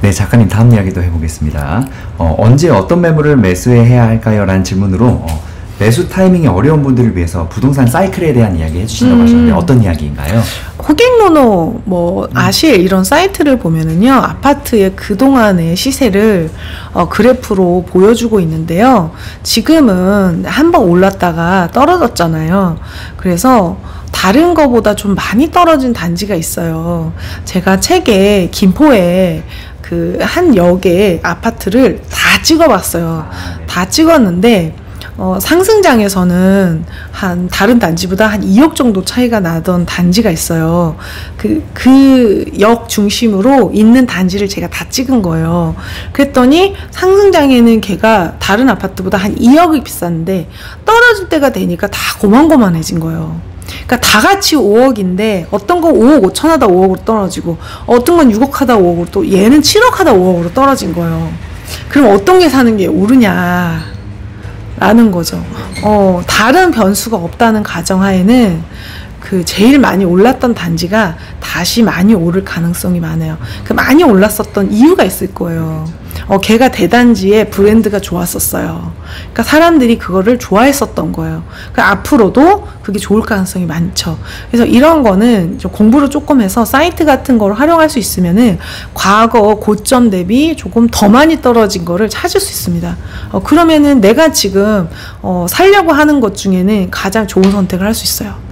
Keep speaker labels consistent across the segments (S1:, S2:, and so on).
S1: 네, 작가님 다음 이야기도 해보겠습니다. 언제 어떤 매물을 매수해야 할까요? 라는 질문으로 매수 타이밍이 어려운 분들을 위해서 부동산 사이클에 대한 이야기 해주신다고 하셨는데 어떤 이야기인가요?
S2: 호갱노노, 아실 이런 사이트를 보면은요, 아파트의 그동안의 시세를 그래프로 보여주고 있는데요. 지금은 한번 올랐다가 떨어졌잖아요. 그래서 다른 거보다 좀 많이 떨어진 단지가 있어요. 제가 책에 김포에 그 한 역의 아파트를 다 찍어봤어요. 다 찍었는데 상승장에서는 다른 단지보다 한 2억 정도 차이가 나던 단지가 있어요. 그 역 중심으로 있는 단지를 제가 다 찍은 거예요. 그랬더니 상승장에는 걔가 다른 아파트보다 한 2억이 비쌌는데 떨어질 때가 되니까 다 고만고만해진 거예요. 그러니까 다 같이 5억인데 어떤 건 5억 5천 하다 5억으로 떨어지고 어떤 건 6억 하다 5억으로 또 얘는 7억 하다 5억으로 떨어진 거예요. 그럼 어떤 게 사는 게 오르냐 라는 거죠. 다른 변수가 없다는 가정하에는 그 제일 많이 올랐던 단지가 다시 많이 오를 가능성이 많아요. 그 많이 올랐었던 이유가 있을 거예요. 걔가 대단지의 브랜드가 좋았었어요. 그러니까 사람들이 그거를 좋아했었던 거예요. 그러니까 앞으로도 그게 좋을 가능성이 많죠. 그래서 이런 거는 좀 공부를 조금 해서 사이트 같은 걸 활용할 수 있으면은 과거 고점 대비 조금 더 많이 떨어진 거를 찾을 수 있습니다. 그러면은 내가 지금 살려고 하는 것 중에는 가장 좋은 선택을 할 수 있어요.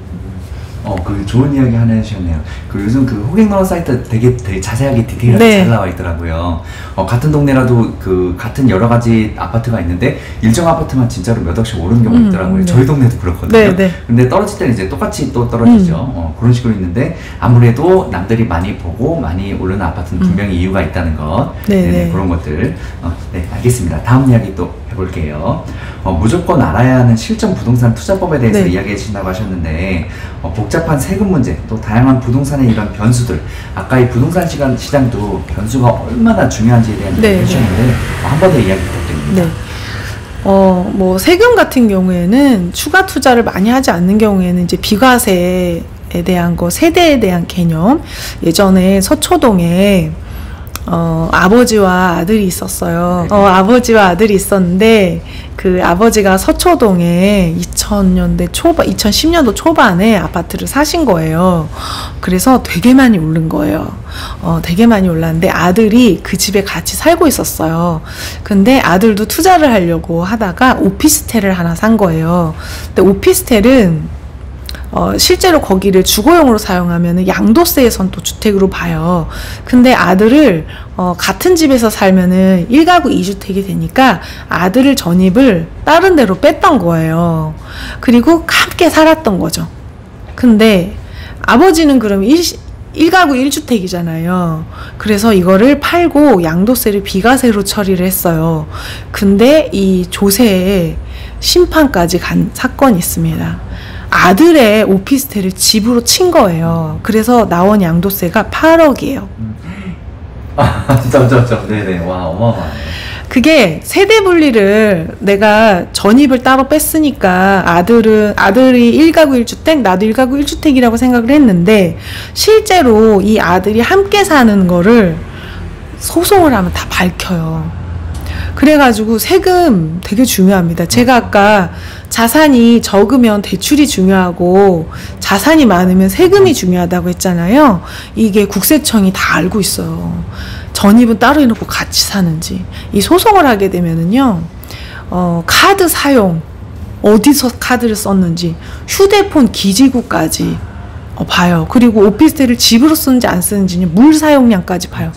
S1: 그 좋은 이야기 하나 해주셨네요. 요즘 그 호갱노노 사이트 되게 자세하게 디테일하게
S2: 네.
S1: 잘 나와 있더라고요. 같은 동네라도 같은 여러 가지 아파트가 있는데 일정 아파트만 진짜로 몇 억씩 오르는 경우가 있더라고요.
S2: 네.
S1: 저희 동네도 그렇거든요.
S2: 네, 네.
S1: 근데 떨어질 때는 이제 똑같이 또 떨어지죠. 그런 식으로 있는데 아무래도 남들이 많이 보고 많이 오르는 아파트는 분명히 이유가 있다는 것.
S2: 네,
S1: 네네,
S2: 네.
S1: 그런 것들. 네, 알겠습니다. 다음 이야기 또 해볼게요. 무조건 알아야 하는 실전 부동산 투자법에 대해서
S2: 네.
S1: 이야기해 주신다고 하셨는데 복잡한 세금 문제, 또 다양한 부동산의 이런 변수들, 아까 이 부동산 시장도 변수가 얼마나 중요한지에 대한
S2: 네,
S1: 이야기 해주셨는데 한 번 더 이야기 부탁드립니다.
S2: 네. 세금 같은 경우에는 추가 투자를 많이 하지 않는 경우에는 이제 비과세에 대한 거, 세대에 대한 개념. 예전에 서초동에 아버지와 아들이 있었어요. 아버지와 아들이 있었는데, 그 아버지가 서초동에 2010년도 초반에 아파트를 사신 거예요. 그래서 되게 많이 오른 거예요. 되게 많이 올랐는데 아들이 그 집에 같이 살고 있었어요. 근데 아들도 투자를 하려고 하다가 오피스텔을 하나 산 거예요. 근데 오피스텔은 실제로 거기를 주거용으로 사용하면 양도세에선 또 주택으로 봐요. 근데 아들을 같은 집에서 살면은 1가구 2주택이 되니까 아들을 전입을 다른 데로 뺐던 거예요. 그리고 함께 살았던 거죠. 근데 아버지는 그럼 1가구 1주택이잖아요. 그래서 이거를 팔고 양도세를 비과세로 처리를 했어요. 근데 이 조세에 심판까지 간 사건이 있습니다. 아들의 오피스텔을 집으로 친 거예요. 그래서 나온 양도세가 8억이에요.
S1: 진짜. 네네. 와, 어마어마하네.
S2: 그게 세대 분리를 내가 전입을 따로 뺐으니까 아들이 1가구 1주택, 나도 1가구 1주택이라고 생각을 했는데 실제로 이 아들이 함께 사는 거를 소송을 하면 다 밝혀요. 그래가지고 세금 되게 중요합니다. 제가 아까 자산이 적으면 대출이 중요하고 자산이 많으면 세금이 중요하다고 했잖아요. 이게 국세청이 다 알고 있어요. 전입은 따로 해놓고 같이 사는지. 이 소송을 하게 되면은요, 카드 사용, 어디서 카드를 썼는지, 휴대폰 기지국까지 봐요. 그리고 오피스텔을 집으로 쓰는지 안 쓰는지는 물 사용량까지 봐요.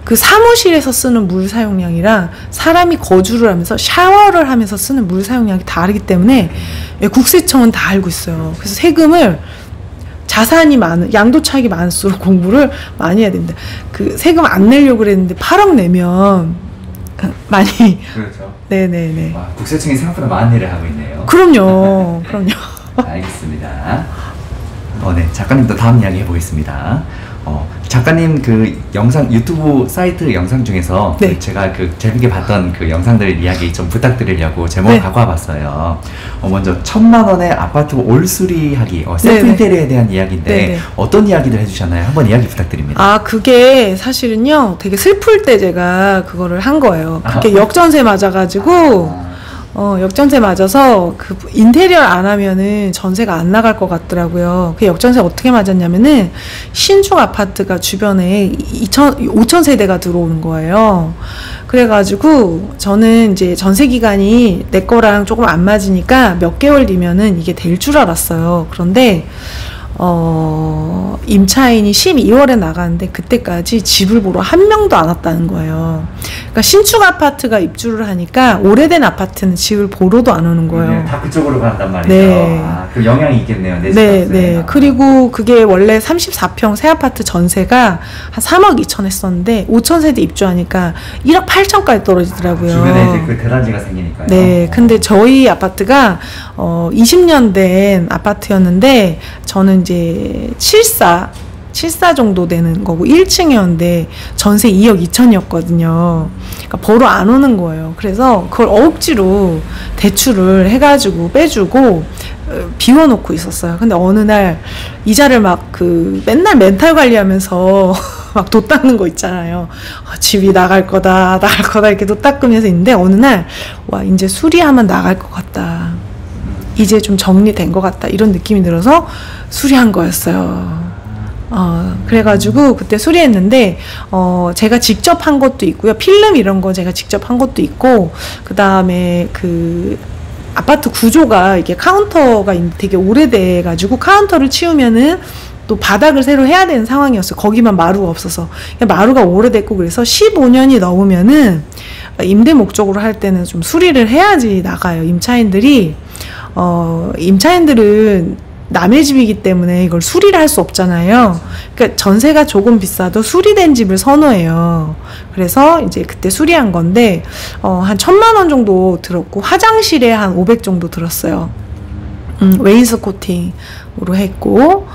S2: 그 사무실에서 쓰는 물 사용량이랑 사람이 거주를 하면서 샤워를 하면서 쓰는 물 사용량이 다르기 때문에 국세청은 다 알고 있어요. 그래서 세금을 자산이 많은, 양도 차익이 많을수록 공부를 많이 해야 됩니다. 그 세금 안 내려고 그랬는데 8억 내면 많이.
S1: 그렇죠.
S2: 네네네.
S1: 와, 국세청이 생각보다 많은 일을 하고 있네요.
S2: 그럼요.
S1: 알겠습니다. 네, 작가님도 다음 이야기 해보겠습니다. 작가님 그 영상 유튜브 사이트 영상 중에서
S2: 네.
S1: 제가 그 재밌게 봤던 그 영상들 이야기 좀 부탁드리려고 제목을
S2: 네.
S1: 갖고 와봤어요. 먼저 1,000만 원의 아파트 올수리하기 셀프
S2: 네네.
S1: 인테리어에 대한 이야기인데
S2: 네네.
S1: 어떤 이야기들 해주셨나요? 한번 이야기 부탁드립니다.
S2: 아, 그게 사실은요, 되게 슬플 때 제가 그거를 한 거예요. 그게 역전세 맞아가지고, 역전세 맞아서 그 인테리어 안 하면은 전세가 안 나갈 것 같더라고요. 그 역전세 어떻게 맞았냐면은 신축 아파트가 주변에 5천 세대가 들어오는 거예요. 그래가지고 저는 이제 전세 기간이 내 거랑 조금 안 맞으니까 몇 개월 뒤면은 이게 될 줄 알았어요. 그런데 임차인이 12월에 나가는데 그때까지 집을 보러 한 명도 안 왔다는 거예요. 그러니까 신축 아파트가 입주를 하니까 오래된 아파트는 집을 보러도 안 오는 거예요.
S1: 네, 다 그쪽으로 간단 말이죠.
S2: 네.
S1: 그 영향이 있겠네요.
S2: 네, 네. 그리고 그게 원래 34평 새 아파트 전세가 한 3억 2천 했었는데 5천 세대 입주하니까 1억 8천까지 떨어지더라고요.
S1: 주변에 이제 그 대단지가 생기니까요.
S2: 네, 근데 저희 아파트가 20년 된 아파트였는데 저는 이제 74 정도 되는 거고 1층이었는데 전세 2억 2천이었거든요. 그러니까 보러 안 오는 거예요. 그래서 그걸 억지로 대출을 해가지고 빼주고 비워놓고 있었어요. 근데 어느 날 이자를 막 맨날 멘탈 관리하면서 막 도 닦는 거 있잖아요. 집이 나갈 거다 이렇게 도 닦으면서 있는데 어느 날 와, 이제 수리하면 나갈 것 같다. 이제 좀 정리된 것 같다. 이런 느낌이 들어서 수리한 거였어요. 그래가지고 그때 수리했는데 제가 직접 한 것도 있고요. 필름 이런 거 제가 직접 한 것도 있고, 그 다음에 그 아파트 구조가 이게 카운터가 되게 오래돼가지고 카운터를 치우면은 또 바닥을 새로 해야 되는 상황이었어요. 거기만 마루가 없어서. 마루가 오래됐고 그래서 15년이 넘으면은 임대 목적으로 할 때는 좀 수리를 해야지 나가요. 임차인들은 남의 집이기 때문에 이걸 수리를 할 수 없잖아요. 그러니까 전세가 조금 비싸도 수리된 집을 선호해요. 그래서 이제 그때 수리한 건데 한 1,000만 원 정도 들었고 화장실에 한 500 정도 들었어요. 웨인스코팅으로 했고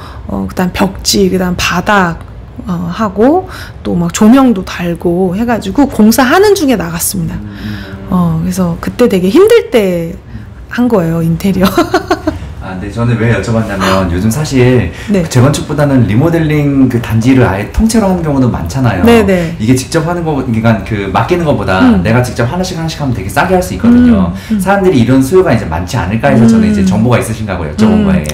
S2: 그다음 벽지, 그다음 바닥 하고 또 막 조명도 달고 해가지고 공사하는 중에 나갔습니다. 그래서 그때 되게 힘들 때 한 거예요, 인테리어.
S1: 근데 저는 왜 여쭤봤냐면 요즘 사실
S2: 네.
S1: 재건축보다는 리모델링 그 단지를 아예 통째로 하는 경우도 많잖아요.
S2: 네네.
S1: 이게 직접 하는 거, 그러니까 그 맡기는 것보다 내가 직접 하나씩 하면 되게 싸게 할 수 있거든요. 사람들이 이런 수요가 이제 많지 않을까 해서 저는 이제 정보가 있으신가 하고 여쭤본 거예요.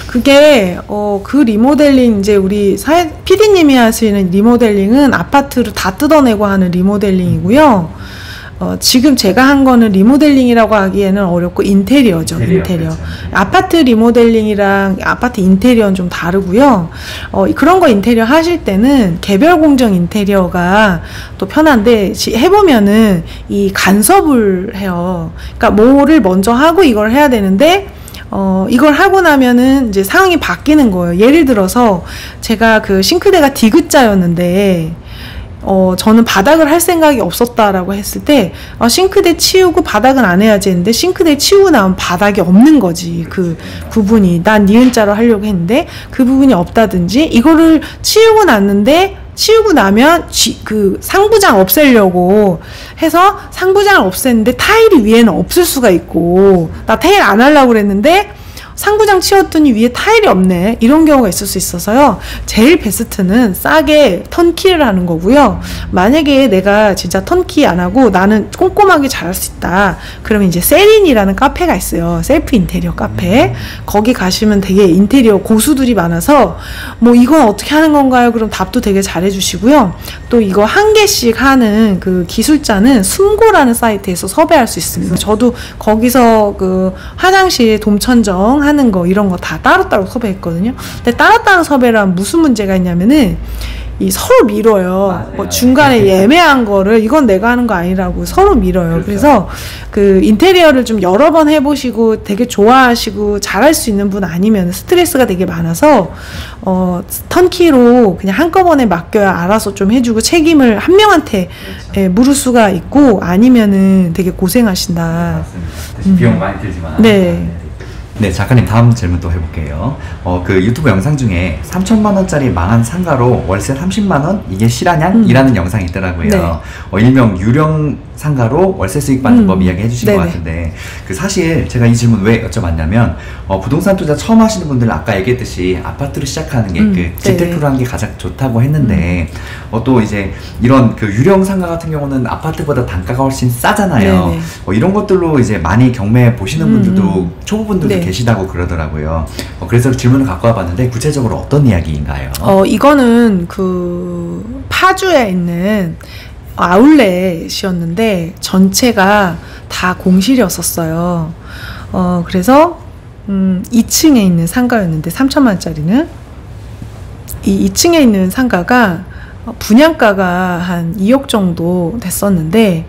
S2: 그게 그 리모델링 이제 우리 PD님이 하시는 리모델링은 아파트를 다 뜯어내고 하는 리모델링이고요. 지금 제가 한 거는 리모델링이라고 하기에는 어렵고 인테리어죠. 인테리어.
S1: 그렇죠.
S2: 아파트 리모델링이랑 아파트 인테리어는 좀 다르고요. 그런 거 인테리어 하실 때는 개별 공정 인테리어가 또 편한데 해보면은 이 간섭을 해요. 그러니까 뭐를 먼저 하고 이걸 해야 되는데 이걸 하고 나면은 이제 상황이 바뀌는 거예요. 예를 들어서 제가 그 싱크대가 디귿자였는데 저는 바닥을 할 생각이 없었다라고 했을 때 싱크대 치우고 바닥은 안 해야지 했는데 싱크대 치우고 나면 바닥이 없는 거지. 그 부분이 난 니은자로 하려고 했는데 그 부분이 없다든지, 이거를 치우고 났는데 치우고 나면 그 상부장 없애려고 해서 상부장을 없앴는데 타일이 위에는 없을 수가 있고, 나 타일 안 하려고 그랬는데 상부장 치웠더니 위에 타일이 없네, 이런 경우가 있을 수 있어서요. 제일 베스트는 싸게 턴키를 하는 거고요. 만약에 내가 진짜 턴키 안 하고 나는 꼼꼼하게 잘할 수 있다, 그러면 이제 세린이라는 카페가 있어요. 셀프 인테리어 카페. 거기 가시면 되게 인테리어 고수들이 많아서 뭐 이건 어떻게 하는 건가요? 그럼 답도 되게 잘해주시고요. 또 이거 한 개씩 하는 그 기술자는 숨고라는 사이트에서 섭외할 수 있습니다. 저도 거기서 그 화장실 돔천정 하는 거 이런 거 다 따로따로 섭외했거든요. 근데 따로따로 섭외를 하면 무슨 문제가 있냐면은 이 서로 밀어요. 뭐 중간에 애매한 거를 이건 내가 하는 거 아니라고 서로 밀어요. 그렇죠. 그래서 그 인테리어를 좀 여러 번 해보시고 되게 좋아하시고 잘할 수 있는 분 아니면 스트레스가 되게 많아서 턴키로 그냥 한꺼번에 맡겨야 알아서 좀 해주고 책임을 한 명한테 그렇죠. 물을 수가 있고, 아니면은 되게 고생하신다.
S1: 맞습니다. 대신 비용 많이 들지만.
S2: 네.
S1: 네, 작가님 다음 질문 또 해볼게요. 그 유튜브 영상 중에 3천만 원짜리 망한 상가로 월세 30만 원? 이게 실화냐?이라는 영상이 있더라고요.
S2: 네.
S1: 일명 유령 상가로 월세 수익 받는 법 이야기 해주신
S2: 네네.
S1: 것 같은데, 그 사실 제가 이 질문 왜 여쭤봤냐면, 부동산 투자 처음 하시는 분들은 아까 얘기했듯이 아파트로 시작하는 게 그 재테크로 하는 게 가장 좋다고 했는데, 또 이제 이런 그 유령 상가 같은 경우는 아파트보다 단가가 훨씬 싸잖아요. 이런 것들로 이제 많이 경매해 보시는 분들도 초보분들도
S2: 네.
S1: 계시다고 그러더라고요. 그래서 질문을 갖고 와봤는데 구체적으로 어떤 이야기인가요?
S2: 이거는 그 파주에 있는 아울렛이었는데 전체가 다 공실이었었어요. 그래서 2층에 있는 상가였는데 3천만 원짜리는 이 2층에 있는 상가가 분양가가 한 2억 정도 됐었는데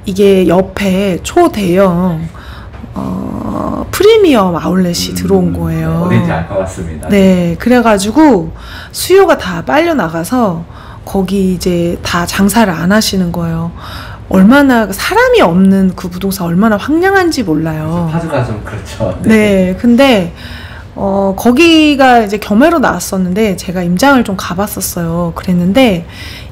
S2: 이게 옆에 초대형 프리미엄 아울렛이 들어온 거예요.
S1: 어딘지 알 것 같습니다.
S2: 네, 그래가지고 수요가 다 빨려 나가서 거기 이제 다 장사를 안 하시는 거예요. 얼마나 사람이 없는 그 부동산 얼마나 황량한지 몰라요.
S1: 파주가 좀 그렇죠.
S2: 네, 근데 거기가 이제 경매로 나왔었는데 제가 임장을 좀 가봤었어요. 그랬는데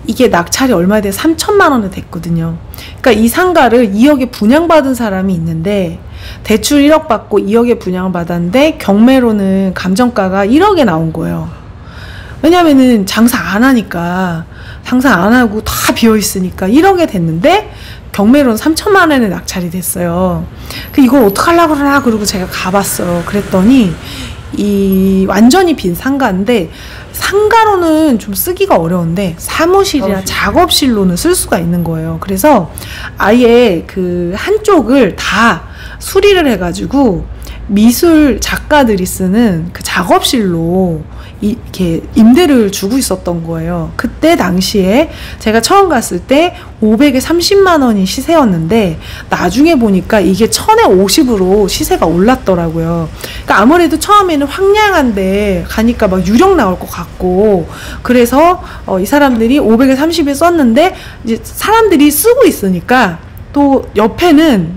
S2: 이게 낙찰이 얼마에 돼 3천만 원에 됐거든요. 그러니까 이 상가를 2억에 분양받은 사람이 있는데 대출 1억 받고 2억에 분양을 받았는데 경매로는 감정가가 1억에 나온 거예요. 왜냐면은 장사 안 하니까, 장사 안 하고 다 비어있으니까 1억에 됐는데 경매로는 3천만 원에 낙찰이 됐어요. 이걸 어떡하려고 그러나 그러고 제가 가봤어요. 그랬더니 이 완전히 빈 상가인데 상가로는 좀 쓰기가 어려운데 사무실이나 작업실로는 쓸 수가 있는 거예요. 그래서 아예 그 한쪽을 다 수리를 해가지고 미술 작가들이 쓰는 그 작업실로 이렇게 임대를 주고 있었던 거예요. 그때 당시에 제가 처음 갔을 때 500에 30만 원이 시세였는데 나중에 보니까 이게 1000에 50으로 시세가 올랐더라고요. 그러니까 아무래도 처음에는 황량한데 가니까 막 유령 나올 것 같고 그래서 이 사람들이 500에 30에 썼는데 이제 사람들이 쓰고 있으니까 또 옆에는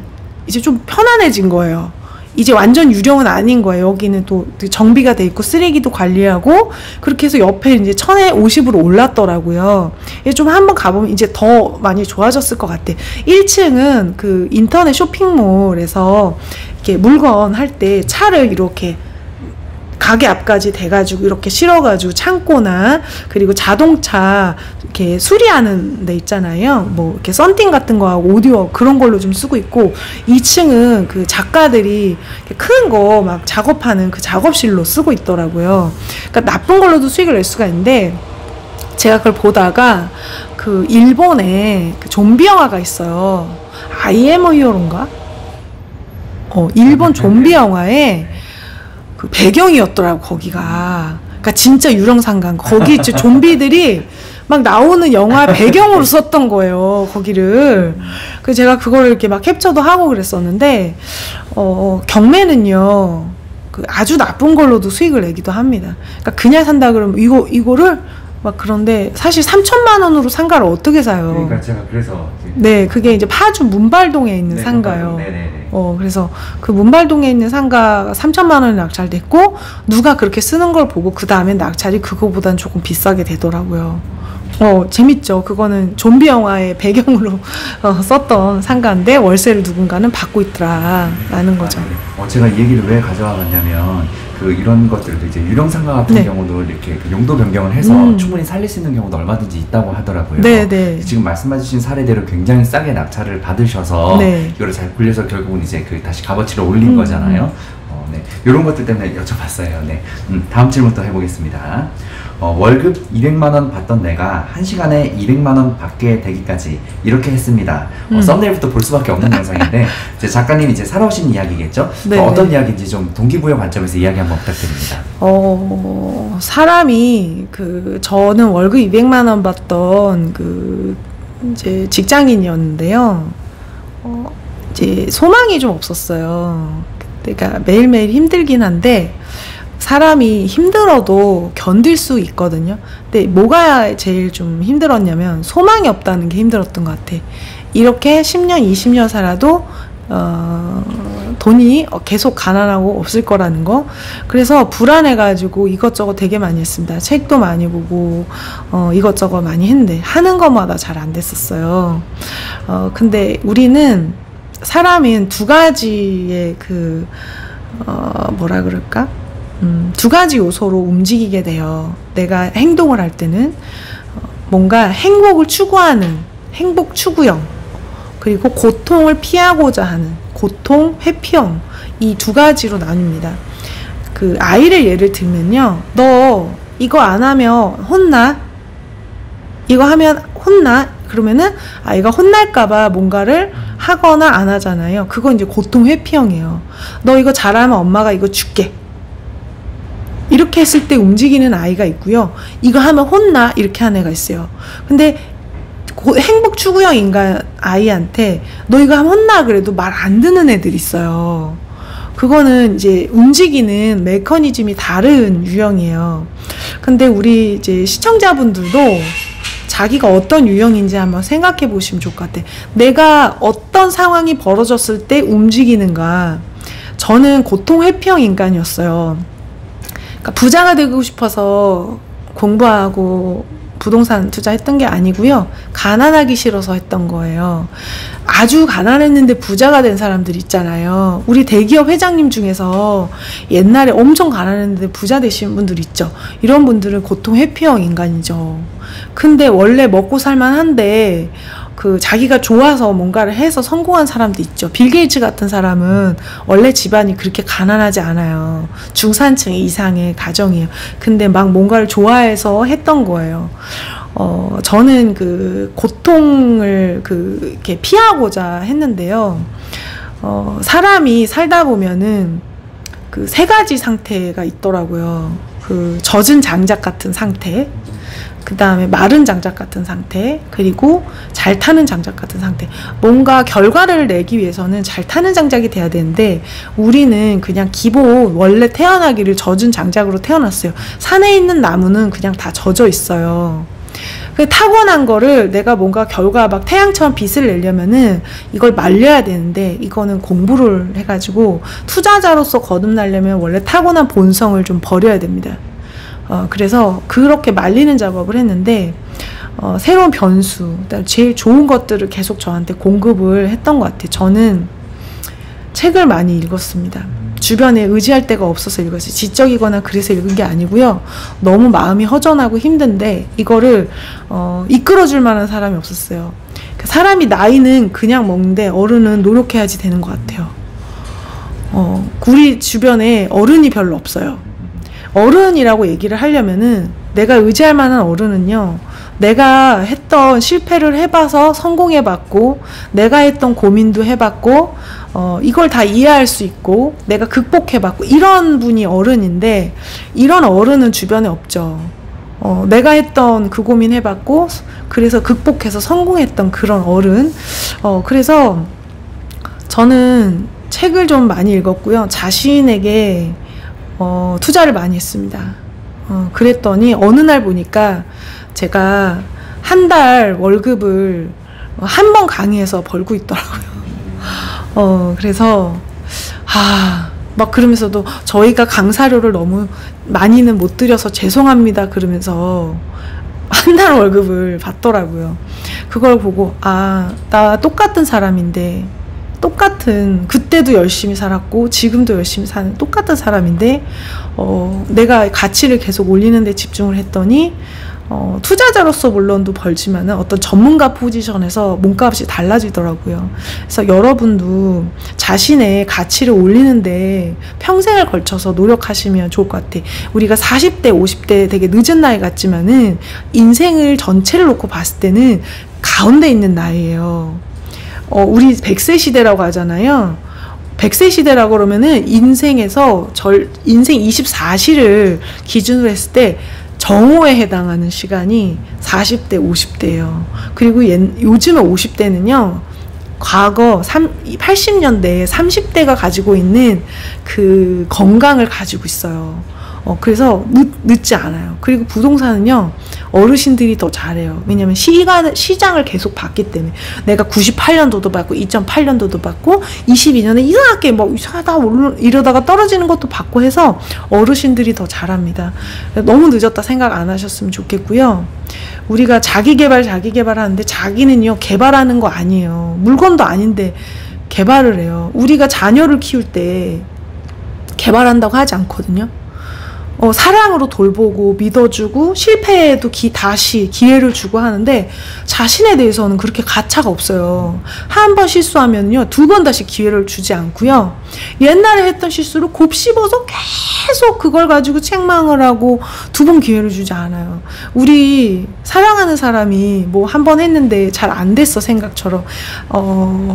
S2: 이제 좀 편안해진 거예요. 이제 완전 유령은 아닌 거예요. 여기는 또 정비가 돼 있고 쓰레기도 관리하고 그렇게 해서 옆에 이제 1000에 50으로 올랐더라고요. 좀 한번 가보면 이제 더 많이 좋아졌을 것 같아. 1층은 그 인터넷 쇼핑몰에서 이렇게 물건 할 때 차를 이렇게 가게 앞까지 대가지고 이렇게 실어가지고 창고나 그리고 자동차 이렇게 수리하는 데 있잖아요. 뭐 이렇게 썬팅 같은 거 하고 오디오 그런 걸로 좀 쓰고 있고 2층은 그 작가들이 큰 거 막 작업하는 그 작업실로 쓰고 있더라고요. 그러니까 나쁜 걸로도 수익을 낼 수가 있는데 제가 그걸 보다가 그 일본에 그 좀비 영화가 있어요. I am a hero인가? 일본 좀비 영화에 그 배경이었더라고 거기가. 그러니까 진짜 유령상가. 거기 좀비들이 막 나오는 영화 배경으로 썼던 거예요 거기를. 그래서 제가 그걸 이렇게 막 캡처도 하고 그랬었는데 경매는요 그 아주 나쁜 걸로도 수익을 내기도 합니다. 그러니까 그냥 산다 그러면 이거를 막 그런데 사실 3천만 원으로 상가를 어떻게 사요?
S1: 그러니까 제가 그래서
S2: 네, 그게 이제 파주 문발동에 있는 상가요.
S1: 네네네.
S2: 그래서 그 문발동에 있는 상가가 3천만 원에 낙찰됐고 누가 그렇게 쓰는 걸 보고 그 다음에 낙찰이 그거보단 조금 비싸게 되더라고요. 재밌죠. 그거는 좀비 영화의 배경으로 썼던 상가인데 월세를 누군가는 받고 있더라라는 거죠.
S1: 제가 이 얘기를 왜 가져와 봤냐면 그 이런 것들도 이제 유령상가 같은 경우도 이렇게 그 용도 변경을 해서 충분히 살릴 수 있는 경우도 얼마든지 있다고 하더라고요.
S2: 네네.
S1: 지금 말씀해주신 사례대로 굉장히 싸게 낙찰을 받으셔서 이거를 잘 굴려서 결국은 이제 그 다시 값어치를 올린 거잖아요. 네. 이런 것들 때문에 여쭤봤어요. 네. 다음 질문 또 해보겠습니다. 월급 200만 원 받던 내가 1시간에 200만 원 받게 되기까지 이렇게 했습니다. 썸네일부터 볼 수밖에 없는 영상인데 이제 작가님이 이제 살아오신 이야기겠죠? 어떤 이야기인지 좀 동기부여 관점에서 이야기 한번 부탁드립니다.
S2: 사람이 저는 월급 200만 원 받던 이제 직장인이었는데요. 이제 소망이 좀 없었어요. 그러니까 매일매일 힘들긴 한데 사람이 힘들어도 견딜 수 있거든요. 근데 뭐가 제일 좀 힘들었냐면 소망이 없다는 게 힘들었던 것 같아. 이렇게 10년, 20년 살아도 돈이 계속 가난하고 없을 거라는 거. 그래서 불안해가지고 이것저것 되게 많이 했습니다. 책도 많이 보고 이것저것 많이 했는데 하는 것마다 잘 안 됐었어요. 근데 우리는 사람은 두 가지의 뭐라 그럴까? 두 가지 요소로 움직이게 돼요. 내가 행동을 할 때는 뭔가 행복을 추구하는 행복 추구형, 그리고 고통을 피하고자 하는 고통 회피형, 이 두 가지로 나뉩니다. 그 아이를 예를 들면요, 너 이거 안 하면 혼나? 이거 하면 혼나? 그러면은 아이가 혼날까봐 뭔가를 하거나 안 하잖아요. 그건 이제 고통 회피형이에요. 너 이거 잘하면 엄마가 이거 줄게. 이렇게 했을 때 움직이는 아이가 있고요. 이거 하면 혼나? 이렇게 하는 애가 있어요. 근데 행복 추구형 인간 아이한테 너 이거 하면 혼나 그래도 말 안 듣는 애들이 있어요. 그거는 이제 움직이는 메커니즘이 다른 유형이에요. 근데 우리 이제 시청자분들도 자기가 어떤 유형인지 한번 생각해 보시면 좋을 것 같아요. 내가 어떤 상황이 벌어졌을 때 움직이는가. 저는 고통 회피형 인간이었어요. 그러니까 부자가 되고 싶어서 공부하고 부동산 투자했던 게 아니고요. 가난하기 싫어서 했던 거예요. 아주 가난했는데 부자가 된 사람들 있잖아요. 우리 대기업 회장님 중에서 옛날에 엄청 가난했는데 부자 되신 분들 있죠. 이런 분들은 고통 회피형 인간이죠. 근데 원래 먹고 살만한데 자기가 좋아서 뭔가를 해서 성공한 사람도 있죠. 빌 게이츠 같은 사람은 원래 집안이 그렇게 가난하지 않아요. 중산층 이상의 가정이에요. 근데 막 뭔가를 좋아해서 했던 거예요. 저는 고통을 이렇게 피하고자 했는데요. 사람이 살다 보면은 세 가지 상태가 있더라고요. 젖은 장작 같은 상태, 그 다음에 마른 장작 같은 상태, 그리고 잘 타는 장작 같은 상태. 뭔가 결과를 내기 위해서는 잘 타는 장작이 돼야 되는데 우리는 그냥 기본 원래 태어나기를 젖은 장작으로 태어났어요. 산에 있는 나무는 그냥 다 젖어 있어요. 타고난 거를 내가 뭔가 결과 막 태양처럼 빛을 내려면은 이걸 말려야 되는데, 이거는 공부를 해가지고 투자자로서 거듭나려면 원래 타고난 본성을 좀 버려야 됩니다. 그래서 그렇게 말리는 작업을 했는데 새로운 변수, 제일 좋은 것들을 계속 저한테 공급을 했던 것 같아요. 저는 책을 많이 읽었습니다. 주변에 의지할 데가 없어서 읽었어요. 지적이거나 그래서 읽은 게 아니고요. 너무 마음이 허전하고 힘든데 이거를 이끌어줄 만한 사람이 없었어요. 사람이 나이는 그냥 먹는데 어른은 노력해야지 되는 것 같아요. 우리 주변에 어른이 별로 없어요. 어른이라고 얘기를 하려면은 내가 의지할 만한 어른은요, 내가 했던 실패를 해봐서 성공해봤고 내가 했던 고민도 해봤고 이걸 다 이해할 수 있고 내가 극복해봤고 이런 분이 어른인데, 이런 어른은 주변에 없죠. 내가 했던 그 고민 해봤고 그래서 극복해서 성공했던 그런 어른. 그래서 저는 책을 좀 많이 읽었고요. 자신에게 투자를 많이 했습니다. 그랬더니 어느 날 보니까 제가 한 달 월급을 한 번 강의해서 벌고 있더라고요. 그래서 막 그러면서도 저희가 강사료를 너무 많이는 못 드려서 죄송합니다 그러면서 한 달 월급을 받더라고요. 그걸 보고 나 똑같은 사람인데, 그때도 열심히 살았고 지금도 열심히 사는 똑같은 사람인데 내가 가치를 계속 올리는 데 집중을 했더니 투자자로서 물론도 벌지만은 어떤 전문가 포지션에서 몸값이 달라지더라고요. 그래서 여러분도 자신의 가치를 올리는데 평생을 걸쳐서 노력하시면 좋을 것 같아. 우리가 40대, 50대 되게 늦은 나이 같지만은 인생을 전체를 놓고 봤을 때는 가운데 있는 나이예요. 우리 100세 시대라고 하잖아요. 100세 시대라고 그러면은 인생에서 인생 24시를 기준으로 했을 때 정오에 해당하는 시간이 40대, 50대예요. 그리고 요즘에 50대는요, 과거 80년대에 30대가 가지고 있는 그 건강을 가지고 있어요. 그래서 늦지 않아요. 그리고 부동산은요, 어르신들이 더 잘해요. 왜냐면 시장을 계속 봤기 때문에. 내가 98년도도 봤고, 2008년도도 봤고, 22년에 이상하게 뭐 이상하다 이러다가 떨어지는 것도 봤고 해서 어르신들이 더 잘합니다. 너무 늦었다 생각 안 하셨으면 좋겠고요. 우리가 자기 개발 하는데, 자기는요, 개발하는 거 아니에요. 물건도 아닌데 개발을 해요. 우리가 자녀를 키울 때 개발한다고 하지 않거든요. 사랑으로 돌보고 믿어주고 실패해도 다시 기회를 주고 하는데, 자신에 대해서는 그렇게 가차가 없어요. 한 번 실수하면요, 두 번 다시 기회를 주지 않고요. 옛날에 했던 실수를 곱씹어서 계속 그걸 가지고 책망을 하고 두 번 기회를 주지 않아요. 우리 사랑하는 사람이 뭐 한 번 했는데 잘 안 됐어, 생각처럼.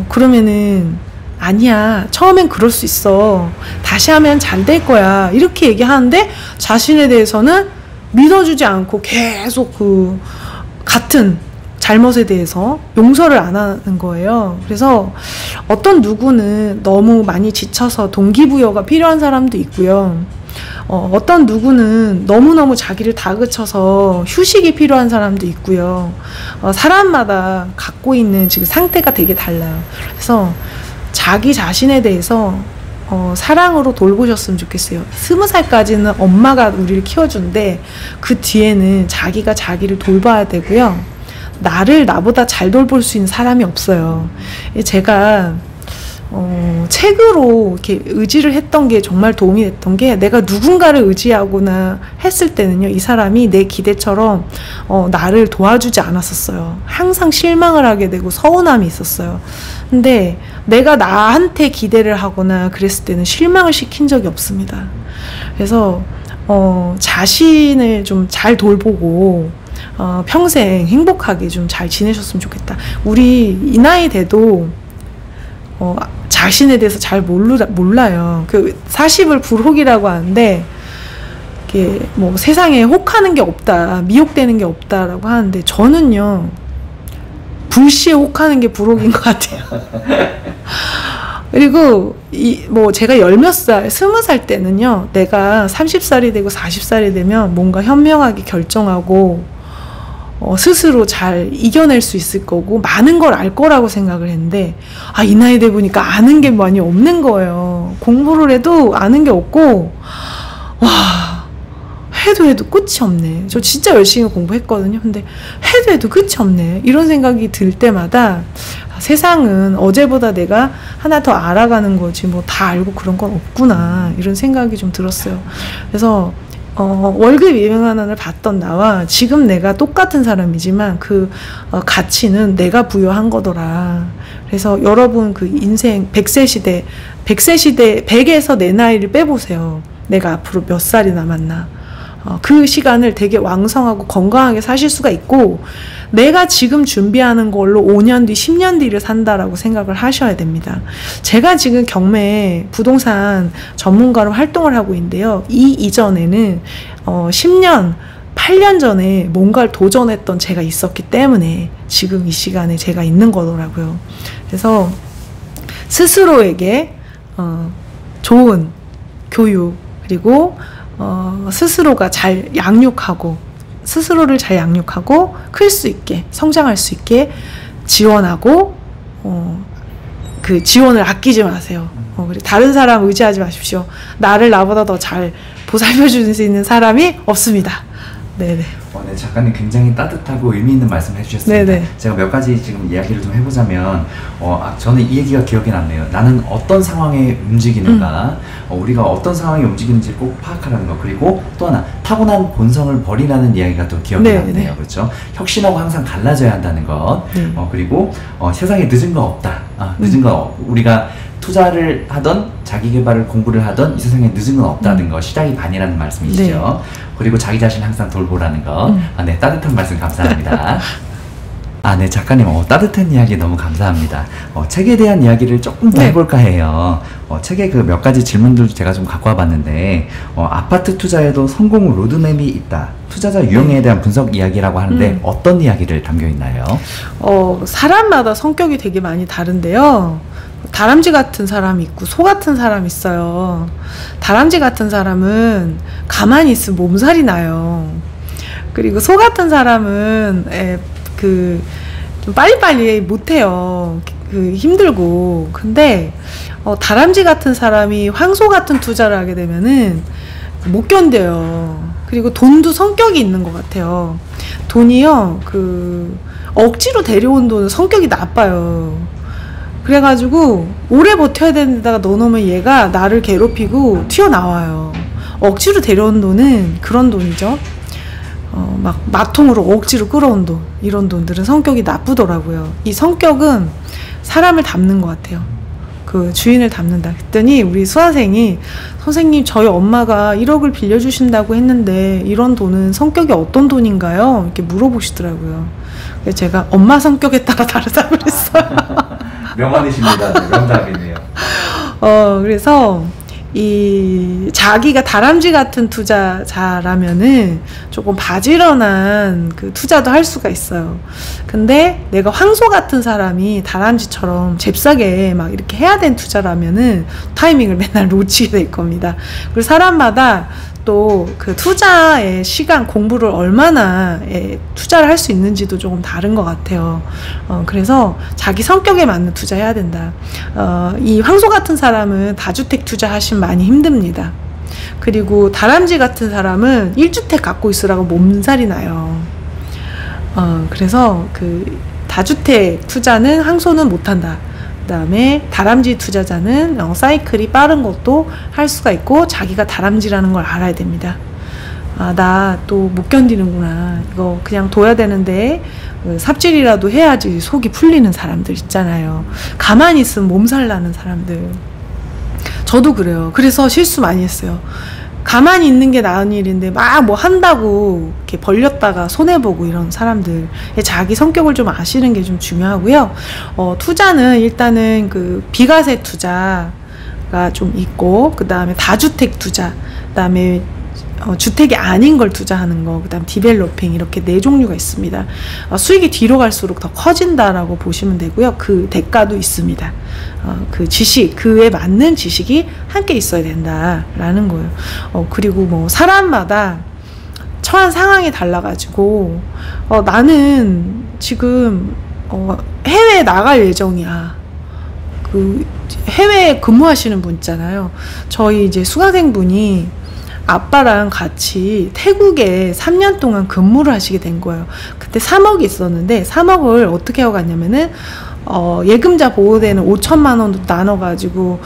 S2: 그러면은 아니야, 처음엔 그럴 수 있어, 다시 하면 잘 될 거야, 이렇게 얘기하는데 자신에 대해서는 믿어주지 않고 계속 그 같은 잘못에 대해서 용서를 안 하는 거예요. 그래서 어떤 누구는 너무 많이 지쳐서 동기부여가 필요한 사람도 있고요. 어떤 누구는 너무너무 자기를 다그쳐서 휴식이 필요한 사람도 있고요. 사람마다 갖고 있는 지금 상태가 되게 달라요. 그래서 자기 자신에 대해서 사랑으로 돌보셨으면 좋겠어요. 20살까지는 엄마가 우리를 키워준데, 그 뒤에는 자기가 자기를 돌봐야 되고요. 나보다 잘 돌볼 수 있는 사람이 없어요. 제가 책으로 이렇게 의지를 했던 게 정말 도움이 됐던 게, 내가 누군가를 의지하거나 했을 때는요, 이 사람이 내 기대처럼 나를 도와주지 않았었어요. 항상 실망을 하게 되고 서운함이 있었어요. 근데 내가 나한테 기대를 하거나 그랬을 때는 실망을 시킨 적이 없습니다. 그래서 자신을 좀 잘 돌보고 평생 행복하게 좀 잘 지내셨으면 좋겠다. 우리 이 나이 돼도 자신에 대해서 잘 몰라요. 그 40을 불혹이라고 하는데, 이게 뭐 세상에 혹하는 게 없다, 미혹되는 게 없다라고 하는데, 저는요, 불시에 혹하는 게 불혹인 것 같아요. 그리고 뭐 제가 20살 때는요, 내가 30살이 되고 40살이 되면 뭔가 현명하게 결정하고 스스로 잘 이겨낼 수 있을 거고 많은 걸 알 거라고 생각을 했는데, 이 나이 돼 보니까 아는 게 많이 없는 거예요. 공부를 해도 아는 게 없고, 해도 끝이 없네. 저 진짜 열심히 공부했거든요. 근데 해도 끝이 없네. 이런 생각이 들 때마다 세상은 어제보다 내가 하나 더 알아가는 거지 뭐 다 알고 그런 건 없구나, 이런 생각이 좀 들었어요. 그래서 월급 200만 원을 받던 나와 지금 내가 똑같은 사람이지만 그 가치는 내가 부여한 거더라. 그래서 여러분 그 인생 100세 시대 100에서 내 나이를 빼보세요. 내가 앞으로 몇 살이 남았나. 그 시간을 되게 왕성하고 건강하게 사실 수가 있고, 내가 지금 준비하는 걸로 5년 뒤, 10년 뒤를 산다라고 생각을 하셔야 됩니다. 제가 지금 경매 부동산 전문가로 활동을 하고 있는데요. 이전에는 10년, 8년 전에 뭔가를 도전했던 제가 있었기 때문에 지금 이 시간에 제가 있는 거더라고요. 그래서 스스로에게 좋은 교육, 그리고 스스로가 잘 양육하고, 스스로를 잘 양육하고 클 수 있게, 성장할 수 있게 지원하고, 그 지원을 아끼지 마세요. 그리고 다른 사람 의지하지 마십시오. 나보다 더 잘 보살펴 줄 수 있는 사람이 없습니다. 네네.
S1: 네, 작가님 굉장히 따뜻하고 의미 있는 말씀 해주셨습니다. 네네. 제가 몇 가지 지금 이야기를 좀 해보자면, 저는 이 얘기가 기억이 났네요. 나는 어떤 상황에 움직이는가, 우리가 어떤 상황에 움직이는지 꼭 파악하라는 것, 그리고 또 하나 타고난 본성을 버리라는 이야기가 또 기억이 났네요. 그렇죠? 혁신하고 항상 달라져야 한다는 것, 그리고 세상에 늦은 거 없다. 늦은 거 우리가 투자를 하던 자기 개발을 공부를 하던 이 세상에 늦은 건 없다는 거, 시작이 반이라는 말씀이시죠. 그리고 자기 자신 항상 돌보라는 거. 네, 따뜻한 말씀 감사합니다. 네, 작가님, 따뜻한 이야기 너무 감사합니다. 책에 대한 이야기를 조금 더 해볼까 해요. 책에 그 몇 가지 질문들 제가 좀 갖고 와봤는데, 아파트 투자에도 성공 로드맵이 있다. 투자자 유형에 대한 분석 이야기라고 하는데, 어떤 이야기를 담겨 있나요?
S2: 사람마다 성격이 되게 많이 다른데요. 다람쥐 같은 사람이 있고 소 같은 사람이 있어요. 다람쥐 같은 사람은 가만히 있으면 몸살이 나요. 그리고 소 같은 사람은 좀 빨리빨리 못해요. 힘들고. 근데 다람쥐 같은 사람이 황소 같은 투자를 하게 되면은 못 견뎌요. 그리고 돈도 성격이 있는 것 같아요. 돈이요, 억지로 데려온 돈은 성격이 나빠요. 그래가지고 오래 버텨야 되는 데다가 넣어놓으면 얘가 나를 괴롭히고 튀어나와요. 억지로 데려온 돈은 그런 돈이죠. 막 마통으로 억지로 끌어온 돈, 이런 돈들은 성격이 나쁘더라고요. 이 성격은 사람을 닮는 것 같아요. 그 주인을 닮는다. 그랬더니 우리 수화생이, 선생님 저희 엄마가 1억을 빌려주신다고 했는데 이런 돈은 성격이 어떤 돈인가요? 이렇게 물어보시더라고요. 그래서 제가 엄마 성격에 따라 다르다고 그랬어요.
S1: 명언이십니다. 네, 명답이네요.
S2: 그래서 자기가 다람쥐 같은 투자자라면은 조금 바지런한 투자도 할 수가 있어요. 근데 내가 황소 같은 사람이 다람쥐처럼 잽싸게 막 이렇게 해야 되는 투자라면은 타이밍을 맨날 놓치게 될 겁니다. 그리고 사람마다 또 투자의 시간, 공부를 얼마나 투자를 할 수 있는지도 조금 다른 것 같아요. 그래서 자기 성격에 맞는 투자 해야 된다. 이 황소 같은 사람은 다주택 투자하시면 많이 힘듭니다. 그리고 다람쥐 같은 사람은 1주택 갖고 있으라고 몸살이 나요. 그래서 다주택 투자는 황소는 못한다. 그 다음에 다람쥐 투자자는 사이클이 빠른 것도 할 수가 있고 자기가 다람쥐라는 걸 알아야 됩니다. 나 또 못 견디는구나. 이거 그냥 둬야 되는데 삽질이라도 해야지 속이 풀리는 사람들 있잖아요. 가만히 있으면 몸살 나는 사람들. 저도 그래요. 그래서 실수 많이 했어요. 가만히 있는 게 나은 일인데 막 뭐 한다고 이렇게 벌렸다가 손해보고 이런 사람들. 자기 성격을 좀 아시는 게 좀 중요하고요. 투자는 일단은 비과세 투자가 좀 있고, 그 다음에 다주택 투자, 그 다음에 주택이 아닌 걸 투자하는 거, 그 다음 디벨로핑, 이렇게 4종류가 있습니다. 수익이 뒤로 갈수록 더 커진다라고 보시면 되고요. 그 대가도 있습니다. 그에 맞는 지식이 함께 있어야 된다라는 거예요. 그리고 사람마다 처한 상황이 달라가지고, 나는 지금, 해외에 나갈 예정이야. 해외에 근무하시는 분 있잖아요. 저희 이제 수강생분이 아빠랑 같이 태국에 3년 동안 근무를 하시게 된 거예요. 그때 3억이 있었는데 3억을 어떻게 하고 갔냐면은 예금자 보호대는 5천만 원도 나눠가지고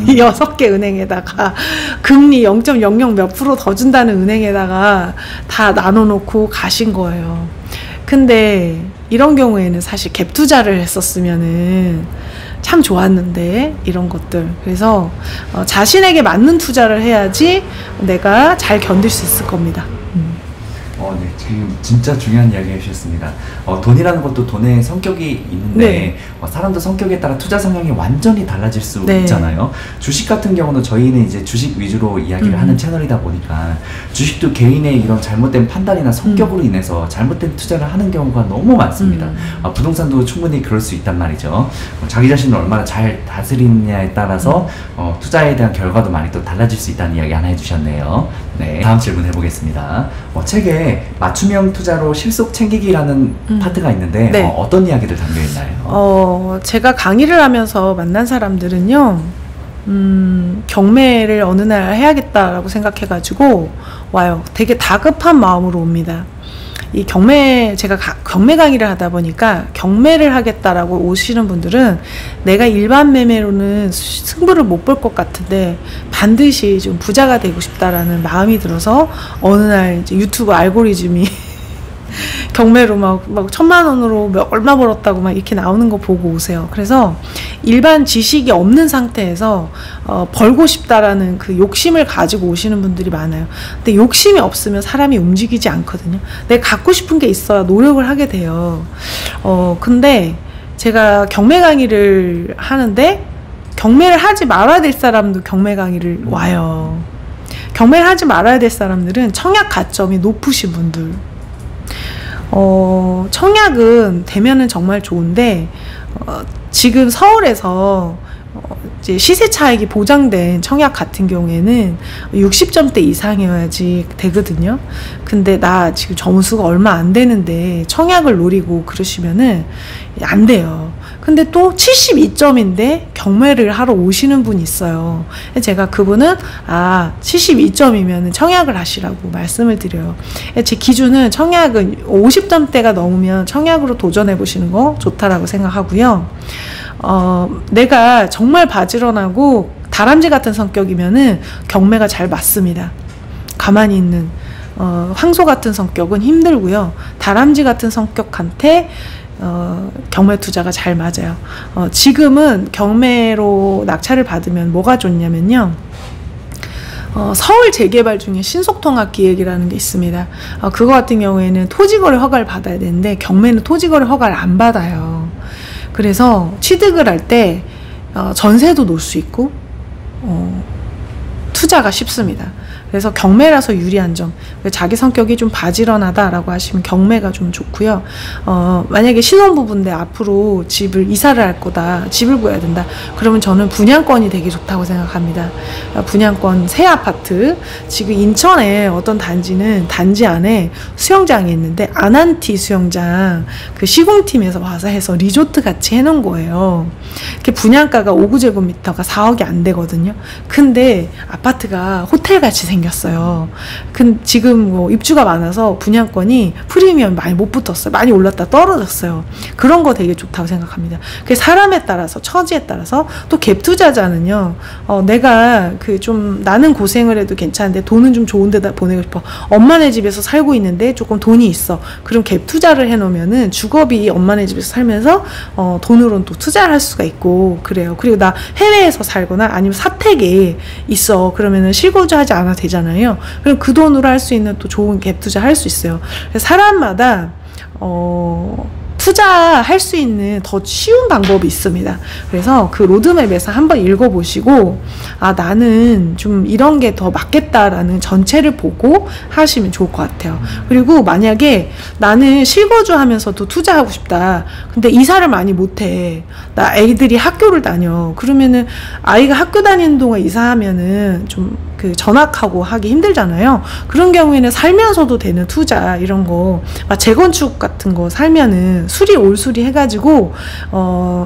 S2: 6개 은행에다가 금리 0.00 몇 프로 더 준다는 은행에다가 다 나눠놓고 가신 거예요. 근데 이런 경우에는 사실 갭 투자를 했었으면은 참 좋았는데, 이런 것들. 그래서 자신에게 맞는 투자를 해야지 내가 잘 견딜 수 있을 겁니다.
S1: 네, 지금 진짜 중요한 이야기 해주셨습니다. 돈이라는 것도 돈의 성격이 있는데,
S2: 네.
S1: 사람도 성격에 따라 투자 성향이 완전히 달라질 수 있잖아요. 주식 같은 경우는 저희는 이제 주식 위주로 이야기를 하는 채널이다 보니까 주식도 개인의 이런 잘못된 판단이나 성격으로 인해서 잘못된 투자를 하는 경우가 너무 많습니다. 부동산도 충분히 그럴 수 있단 말이죠. 자기 자신을 얼마나 잘 다스리느냐에 따라서 투자에 대한 결과도 많이 또 달라질 수 있다는 이야기 하나 해주셨네요. 네, 다음 질문 해보겠습니다. 책에 맞춤형 투자로 실속 챙기기라는 파트가 있는데,
S2: 네.
S1: 어떤 이야기들 담겨있나요?
S2: 제가 강의를 하면서 만난 사람들은요, 경매를 어느 날 해야겠다라고 생각해가지고 와요. 되게 다급한 마음으로 옵니다. 제가 경매 강의를 하다 보니까 경매를 하겠다라고 오시는 분들은 내가 일반 매매로는 승부를 못 볼 것 같은데 반드시 좀 부자가 되고 싶다라는 마음이 들어서 어느 날 이제 유튜브 알고리즘이 경매로 막 1,000만 원으로 얼마 벌었다고 막 이렇게 나오는 거 보고 오세요. 그래서 일반 지식이 없는 상태에서 벌고 싶다라는 그 욕심을 가지고 오시는 분들이 많아요. 근데 욕심이 없으면 사람이 움직이지 않거든요. 내가 갖고 싶은 게 있어야 노력을 하게 돼요. 근데 제가 경매 강의를 하는데 경매를 하지 말아야 될 사람도 경매 강의를 와요. 경매를 하지 말아야 될 사람들은 청약 가점이 높으신 분들. 청약은 되면은 정말 좋은데 지금 서울에서 이제 시세 차익이 보장된 청약 같은 경우에는 60점대 이상이어야지 되거든요. 근데 나 지금 점수가 얼마 안 되는데 청약을 노리고 그러시면은 안 돼요. 근데 또 72점인데 경매를 하러 오시는 분이 있어요. 제가 그분은 72점이면 청약을 하시라고 말씀을 드려요. 제 기준은 청약은 50점대가 넘으면 청약으로 도전해 보시는 거 좋다라고 생각하고요. 내가 정말 바지런하고 다람쥐 같은 성격이면은 경매가 잘 맞습니다. 가만히 있는 황소 같은 성격은 힘들고요. 다람쥐 같은 성격한테 경매 투자가 잘 맞아요. 지금은 경매로 낙찰을 받으면 뭐가 좋냐면요. 서울 재개발 중에 신속통합기획이라는 게 있습니다. 그거 같은 경우에는 토지거래 허가를 받아야 되는데 경매는 토지거래 허가를 안 받아요. 그래서 취득을 할 때 전세도 놓을 수 있고 투자가 쉽습니다. 그래서 경매라서 유리한 점, 자기 성격이 좀 바지런하다라고 하시면 경매가 좀 좋고요. 만약에 신혼부부인데 앞으로 집을 이사를 할 거다, 집을 구해야 된다, 그러면 저는 분양권이 되게 좋다고 생각합니다. 분양권 새 아파트, 지금 인천에 어떤 단지는 단지 안에 수영장이 있는데 아난티 수영장 그 시공팀에서 와서 해서 리조트 같이 해놓은 거예요. 이렇게 분양가가 5구제곱미터가 4억이 안 되거든요. 근데 아파트가 호텔같이 생겼어요. 지금 뭐 입주가 많아서 분양권이 프리미엄 많이 못 붙었어요. 많이 올랐다 떨어졌어요. 그런 거 되게 좋다고 생각합니다. 그 사람에 따라서, 처지에 따라서, 또 갭 투자자는요, 내가 좀 나는 고생을 해도 괜찮은데 돈은 좀 좋은 데다 보내고 싶어. 엄마네 집에서 살고 있는데 조금 돈이 있어. 그럼 갭 투자를 해놓으면은 주거비 엄마네 집에서 살면서 돈으로는 또 투자를 할 수가 있고 그래요. 그리고 나 해외에서 살거나 아니면 사택에 있어. 그러면은 실거주하지 않아도 되잖아요. 그럼 그 돈으로 할 수 있는 또 좋은 갭 투자 할 수 있어요. 사람마다 투자할 수 있는 더 쉬운 방법이 있습니다. 그래서 그 로드맵에서 한번 읽어보시고 나는 좀 이런 게 더 맞겠다라는 전체를 보고 하시면 좋을 것 같아요. 그리고 만약에 나는 실거주 하면서도 투자하고 싶다. 근데 이사를 많이 못해. 나 애들이 학교를 다녀. 그러면은 아이가 학교 다니는 동안 이사하면은 좀 전학하고 하기 힘들잖아요. 그런 경우에는 살면서도 되는 투자 이런 거 재건축 같은 거 살면은 수리 올수리 해가지고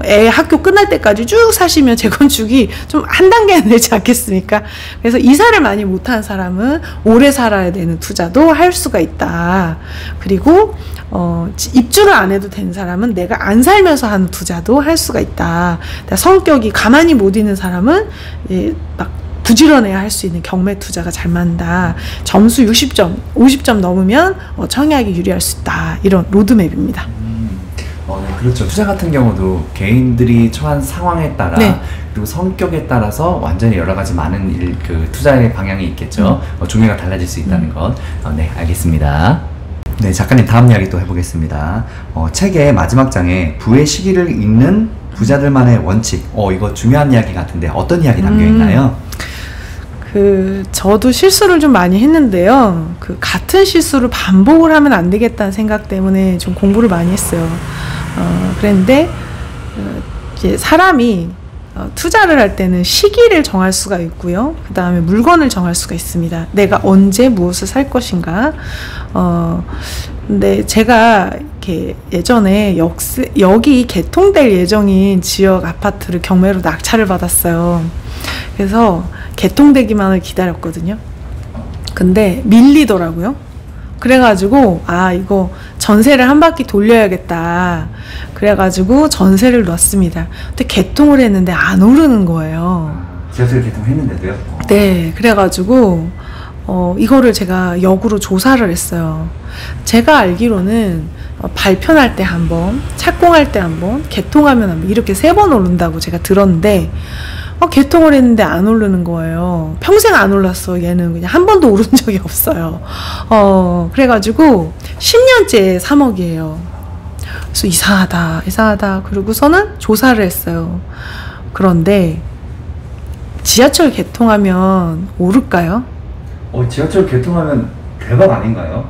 S2: 애 학교 끝날 때까지 쭉 사시면 재건축이 좀 한 단계 늘지 않겠습니까? 그래서 이사를 많이 못한 사람은 오래 살아야 되는 투자도 할 수가 있다. 그리고 입주를 안 해도 되는 사람은 내가 안 살면서 하는 투자도 할 수가 있다. 성격이 가만히 못 있는 사람은 막 부지런해야 할 수 있는 경매 투자가 잘 맞는다. 점수 60점, 50점 넘으면 청약이 유리할 수 있다. 이런 로드맵입니다.
S1: 네, 그렇죠. 투자 같은 경우도 개인들이 처한 상황에 따라 그리고 성격에 따라서 완전히 여러 가지 많은 투자의 방향이 있겠죠. 종류가 달라질 수 있다는 것. 네, 알겠습니다. 네, 작가님 다음 이야기 또 해보겠습니다. 책의 마지막 장에 부의 시기를 읽는 부자들만의 원칙. 이거 중요한 이야기 같은데 어떤 이야기 담겨 있나요?
S2: 저도 실수를 좀 많이 했는데요. 같은 실수를 반복을 하면 안 되겠다는 생각 때문에 좀 공부를 많이 했어요. 그런데 이제 사람이 투자를 할 때는 시기를 정할 수가 있고요. 그 다음에 물건을 정할 수가 있습니다. 내가 언제 무엇을 살 것인가. 근데 제가 이렇게 예전에 여기 개통될 예정인 지역 아파트를 경매로 낙찰을 받았어요. 그래서 개통되기만을 기다렸거든요. 근데 밀리더라고요. 그래가지고 이거 전세를 한 바퀴 돌려야겠다. 그래가지고 전세를 놨습니다. 근데 개통을 했는데 안 오르는 거예요.
S1: 지하철 개통했는데도요?
S2: 네, 그래가지고 이거를 제가 역으로 조사를 했어요. 제가 알기로는 발표할 때 한 번, 착공할 때 한 번, 개통하면 한 번, 이렇게 3번 오른다고 제가 들었는데 개통을 했는데 안 오르는 거예요. 평생 안 올랐어. 얘는 그냥 한 번도 오른 적이 없어요. 그래가지고 10년째 3억이에요. 그래서 이상하다. 그러고서는 조사를 했어요. 그런데 지하철 개통하면 오를까요?
S1: 지하철 개통하면 대박 아닌가요?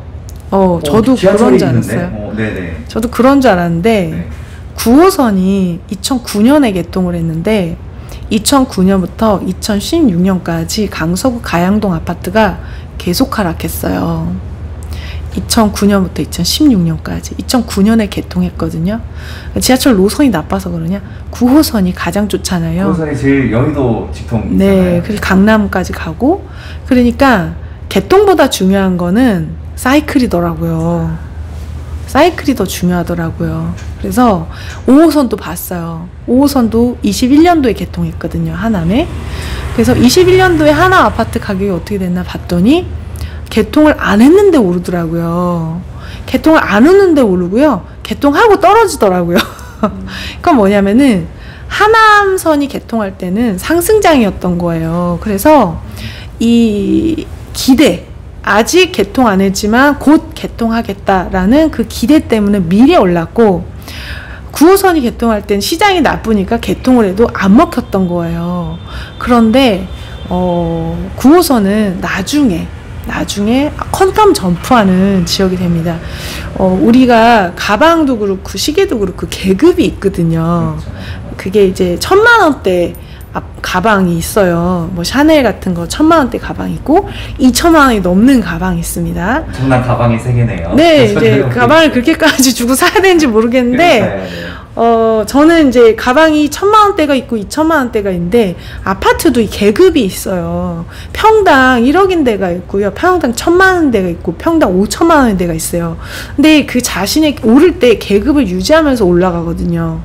S2: 저도 그런 줄 알았어요.
S1: 네네.
S2: 저도 그런 줄 알았는데 9호선이 2009년에 개통을 했는데 2009년부터 2016년까지 강서구 가양동 아파트가 계속 하락했어요. 2009년부터 2016년까지 2009년에 개통했거든요. 지하철 노선이 나빠서 그러냐? 9호선이 가장 좋잖아요.
S1: 9호선이 제일 여의도 직통이잖아요.
S2: 네, 그래서 강남까지 가고 그러니까 개통보다 중요한 거는 사이클이더라고요. 사이클이 더 중요하더라고요. 그래서 5호선도 봤어요. 5호선도 21년도에 개통했거든요. 하남에. 그래서 21년도에 하남 아파트 가격이 어떻게 됐나 봤더니 개통을 안 했는데 오르더라고요. 개통을 안 했는데 오르고요. 개통하고 떨어지더라고요. 그건 뭐냐면은 하남선이 개통할 때는 상승장이었던 거예요. 그래서 이 기대, 아직 개통 안 했지만 곧 개통하겠다라는 그 기대 때문에 미리 올랐고 9호선이 개통할 땐 시장이 나쁘니까 개통을 해도 안 먹혔던 거예요. 그런데 9호선은 나중에 퀀텀 점프하는 지역이 됩니다. 우리가 가방도 그렇고 시계도 그렇고 계급이 있거든요. 그게 이제 1000만 원대 가방이 있어요. 뭐 샤넬 같은 거 1000만 원대 가방 있고 2000만 원이 넘는 가방이 있습니다.
S1: 엄청난 가방이 세 개네요.
S2: 네, 이제 가방을 그렇게까지 주고 사야 되는지 모르겠는데 저는 이제 가방이 1000만 원대가 있고 2000만 원대가 있는데 아파트도 이 계급이 있어요. 평당 1억인 데가 있고요. 평당 1000만 원대가 있고 평당 5천만 원대가 있어요. 근데 그 자신의 오를 때 계급을 유지하면서 올라가거든요.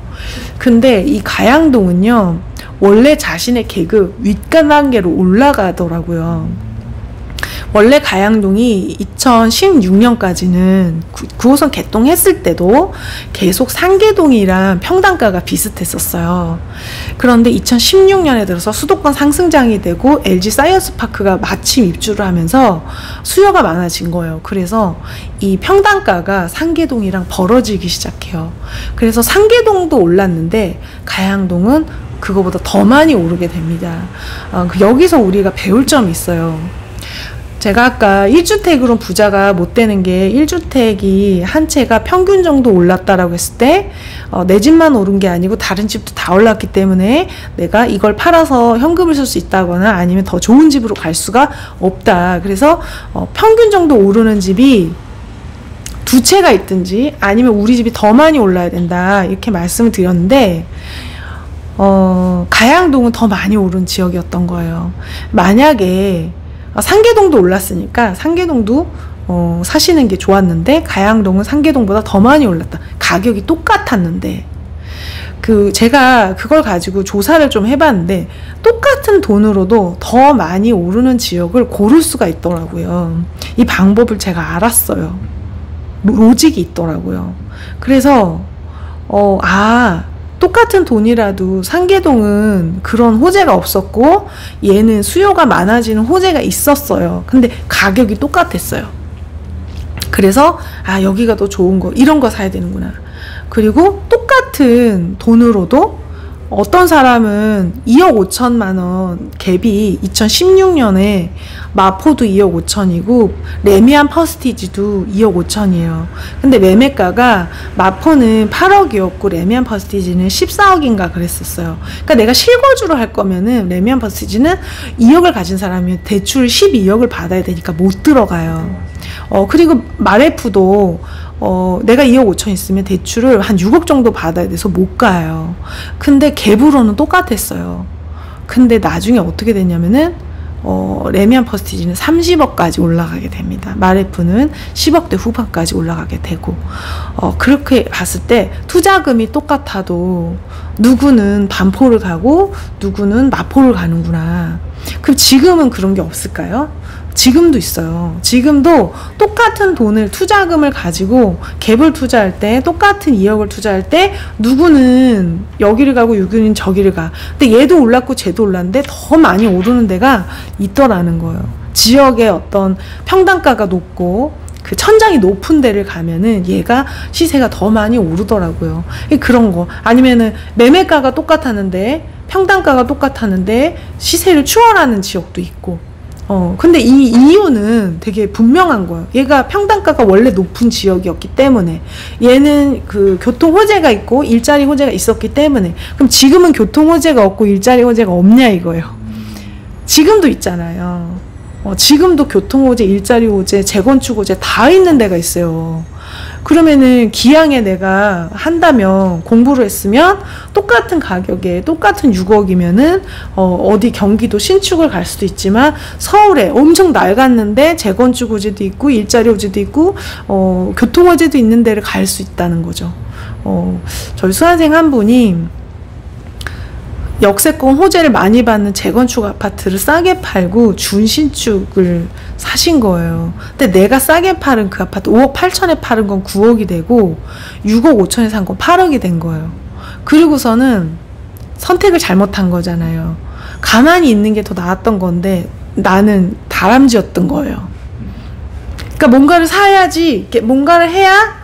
S2: 근데 이 가양동은요. 원래 자신의 계급 윗단계로 올라가더라고요. 원래 가양동이 2016년까지는 9호선 개통했을 때도 계속 상계동이랑 평당가가 비슷했었어요. 그런데 2016년에 들어서 수도권 상승장이 되고 LG 사이언스파크가 마침 입주를 하면서 수요가 많아진 거예요. 그래서 이 평당가가 상계동이랑 벌어지기 시작해요. 그래서 상계동도 올랐는데 가양동은 그거보다 더 많이 오르게 됩니다. 여기서 우리가 배울 점이 있어요. 제가 아까 1주택으로 부자가 못 되는 게 1주택이 한 채가 평균 정도 올랐다라고 했을 때 내 집만 오른 게 아니고 다른 집도 다 올랐기 때문에 내가 이걸 팔아서 현금을 쓸 수 있다거나 아니면 더 좋은 집으로 갈 수가 없다. 그래서 평균 정도 오르는 집이 두 채가 있든지 아니면 우리 집이 더 많이 올라야 된다. 이렇게 말씀을 드렸는데 가양동은 더 많이 오른 지역이었던 거예요. 만약에 상계동도 올랐으니까 상계동도 사시는 게 좋았는데 가양동은 상계동보다 더 많이 올랐다. 가격이 똑같았는데 제가 그걸 가지고 조사를 좀 해봤는데 똑같은 돈으로도 더 많이 오르는 지역을 고를 수가 있더라고요. 이 방법을 제가 알았어요. 로직이 있더라고요. 그래서 똑같은 돈이라도 상계동은 그런 호재가 없었고 얘는 수요가 많아지는 호재가 있었어요. 근데 가격이 똑같았어요. 그래서 여기가 더 좋은 거 이런 거 사야 되는구나. 그리고 똑같은 돈으로도 어떤 사람은 2억 5천만 원 갭이 2016년에 마포도 2억 5천이고 레미안 퍼스티지도 2억 5천이에요. 근데 매매가가 마포는 8억이었고 레미안 퍼스티지는 14억인가 그랬었어요. 그러니까 내가 실거주를 할 거면은 레미안 퍼스티지는 2억을 가진 사람이 대출 12억을 받아야 되니까 못 들어가요. 그리고 마레프도 내가 2억 5천 있으면 대출을 한 6억 정도 받아야 돼서 못 가요. 근데 갭으로는 똑같았어요. 근데 나중에 어떻게 됐냐면은 레미안 퍼스티지는 30억까지 올라가게 됩니다. 마레프는 10억대 후반까지 올라가게 되고 그렇게 봤을 때 투자금이 똑같아도 누구는 반포를 가고 누구는 마포를 가는구나. 그럼 지금은 그런 게 없을까요? 지금도 있어요. 지금도 똑같은 돈을 투자금을 가지고 갭을 투자할 때 똑같은 2억을 투자할 때 누구는 여기를 가고 누구는 저기를 가. 근데 얘도 올랐고 쟤도 올랐는데 더 많이 오르는 데가 있더라는 거예요. 지역의 어떤 평당가가 높고 그 천장이 높은 데를 가면은 얘가 시세가 더 많이 오르더라고요. 그런 거. 아니면은 매매가가 똑같았는데 평당가가 똑같았는데 시세를 추월하는 지역도 있고 근데 이 이유는 되게 분명한 거예요. 얘가 평당가가 원래 높은 지역이었기 때문에, 얘는 그 교통 호재가 있고 일자리 호재가 있었기 때문에. 그럼 지금은 교통 호재가 없고 일자리 호재가 없냐 이거예요. 지금도 있잖아요. 지금도 교통 호재, 일자리 호재, 재건축 호재 다 있는 데가 있어요. 그러면은 기왕에 내가 한다면, 공부를 했으면 똑같은 가격에 똑같은 6억이면은 어디 경기도 신축을 갈 수도 있지만 서울에 엄청 낡았는데 재건축 호재도 있고 일자리 호재도 있고 교통 호재도 있는 데를 갈 수 있다는 거죠. 저희 수강생 한 분이 역세권 호재를 많이 받는 재건축 아파트를 싸게 팔고 준신축을 사신 거예요. 근데 내가 싸게 팔은 그 아파트 5억 8천에 팔은 건 9억이 되고 6억 5천에 산 건 8억이 된 거예요. 그리고서는 선택을 잘못한 거잖아요. 가만히 있는 게 더 나았던 건데 나는 다람쥐였던 거예요. 그러니까 뭔가를 사야지, 뭔가를 해야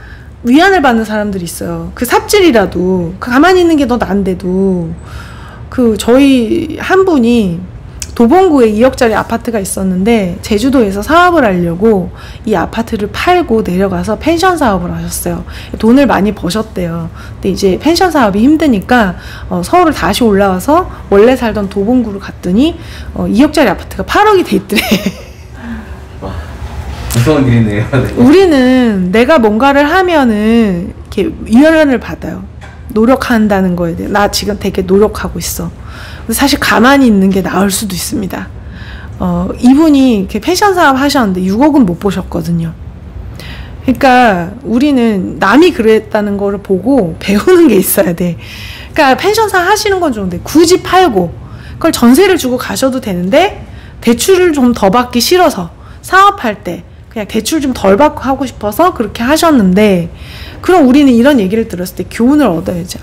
S2: 위안을 받는 사람들이 있어요. 그 삽질이라도, 가만히 있는 게 더 나은데도. 저희 한 분이 도봉구에 2억짜리 아파트가 있었는데 제주도에서 사업을 하려고 이 아파트를 팔고 내려가서 펜션 사업을 하셨어요. 돈을 많이 버셨대요. 근데 이제 펜션 사업이 힘드니까 서울을 다시 올라와서 원래 살던 도봉구로 갔더니 2억짜리 아파트가 8억이 돼 있더래.
S1: 와, 무서운 일이네요. 네.
S2: 우리는 내가 뭔가를 하면은 이렇게 위안을 받아요. 노력한다는 거에 대해. 나 지금 되게 노력하고 있어. 근데 사실 가만히 있는 게 나을 수도 있습니다. 이분이 이렇게 패션 사업 하셨는데 6억은 못 보셨거든요. 그러니까 우리는 남이 그랬다는 거를 보고 배우는 게 있어야 돼. 그러니까 펜션 사업 하시는 건 좋은데 굳이 팔고 그걸 전세를 주고 가셔도 되는데 대출을 좀 더 받기 싫어서 사업할 때 그냥 대출 좀 덜 받고 하고 싶어서 그렇게 하셨는데, 그럼 우리는 이런 얘기를 들었을 때 교훈을 얻어야지.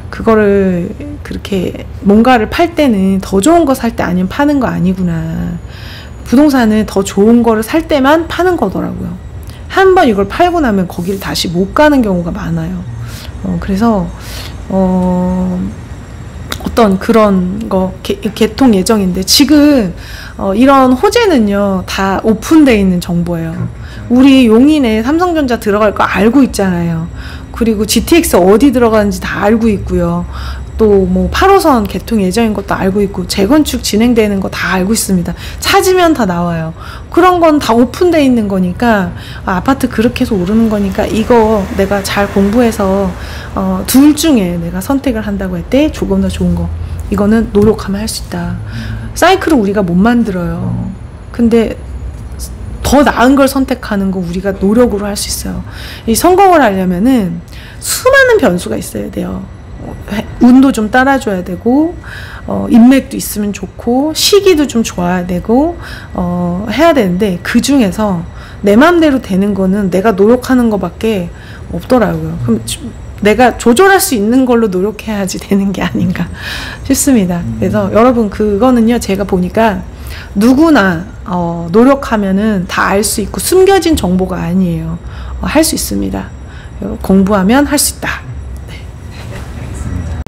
S2: 그거를 그렇게 뭔가를 팔 때는 더 좋은 거 살 때 아니면 파는 거 아니구나. 부동산은 더 좋은 거를 살 때만 파는 거더라고요. 한번 이걸 팔고 나면 거기를 다시 못 가는 경우가 많아요. 그래서 어떤 그런 거 개통 예정인데 지금 이런 호재는요 다 오픈되어 있는 정보예요. 우리 용인에 삼성전자 들어갈 거 알고 있잖아요. 그리고 GTX 어디 들어가는지 다 알고 있고요. 또 뭐 8호선 개통 예정인 것도 알고 있고 재건축 진행되는 거 다 알고 있습니다. 찾으면 다 나와요. 그런 건 다 오픈되어 있는 거니까 아파트 그렇게 해서 오르는 거니까 이거 내가 잘 공부해서 둘 중에 내가 선택을 한다고 할 때 조금 더 좋은 거, 이거는 노력하면 할 수 있다. 사이클을 우리가 못 만들어요. 근데 더 나은 걸 선택하는 거 우리가 노력으로 할 수 있어요. 이 성공을 하려면은 수많은 변수가 있어야 돼요. 운도 좀 따라줘야 되고 인맥도 있으면 좋고 시기도 좀 좋아야 되고 해야 되는데, 그 중에서 내 맘대로 되는 거는 내가 노력하는 거밖에 없더라고요. 그럼 내가 조절할 수 있는 걸로 노력해야지 되는 게 아닌가 싶습니다. 그래서 여러분 그거는요 제가 보니까 누구나 노력하면은 다 알 수 있고 숨겨진 정보가 아니에요. 할 수 있습니다. 공부하면 할 수 있다.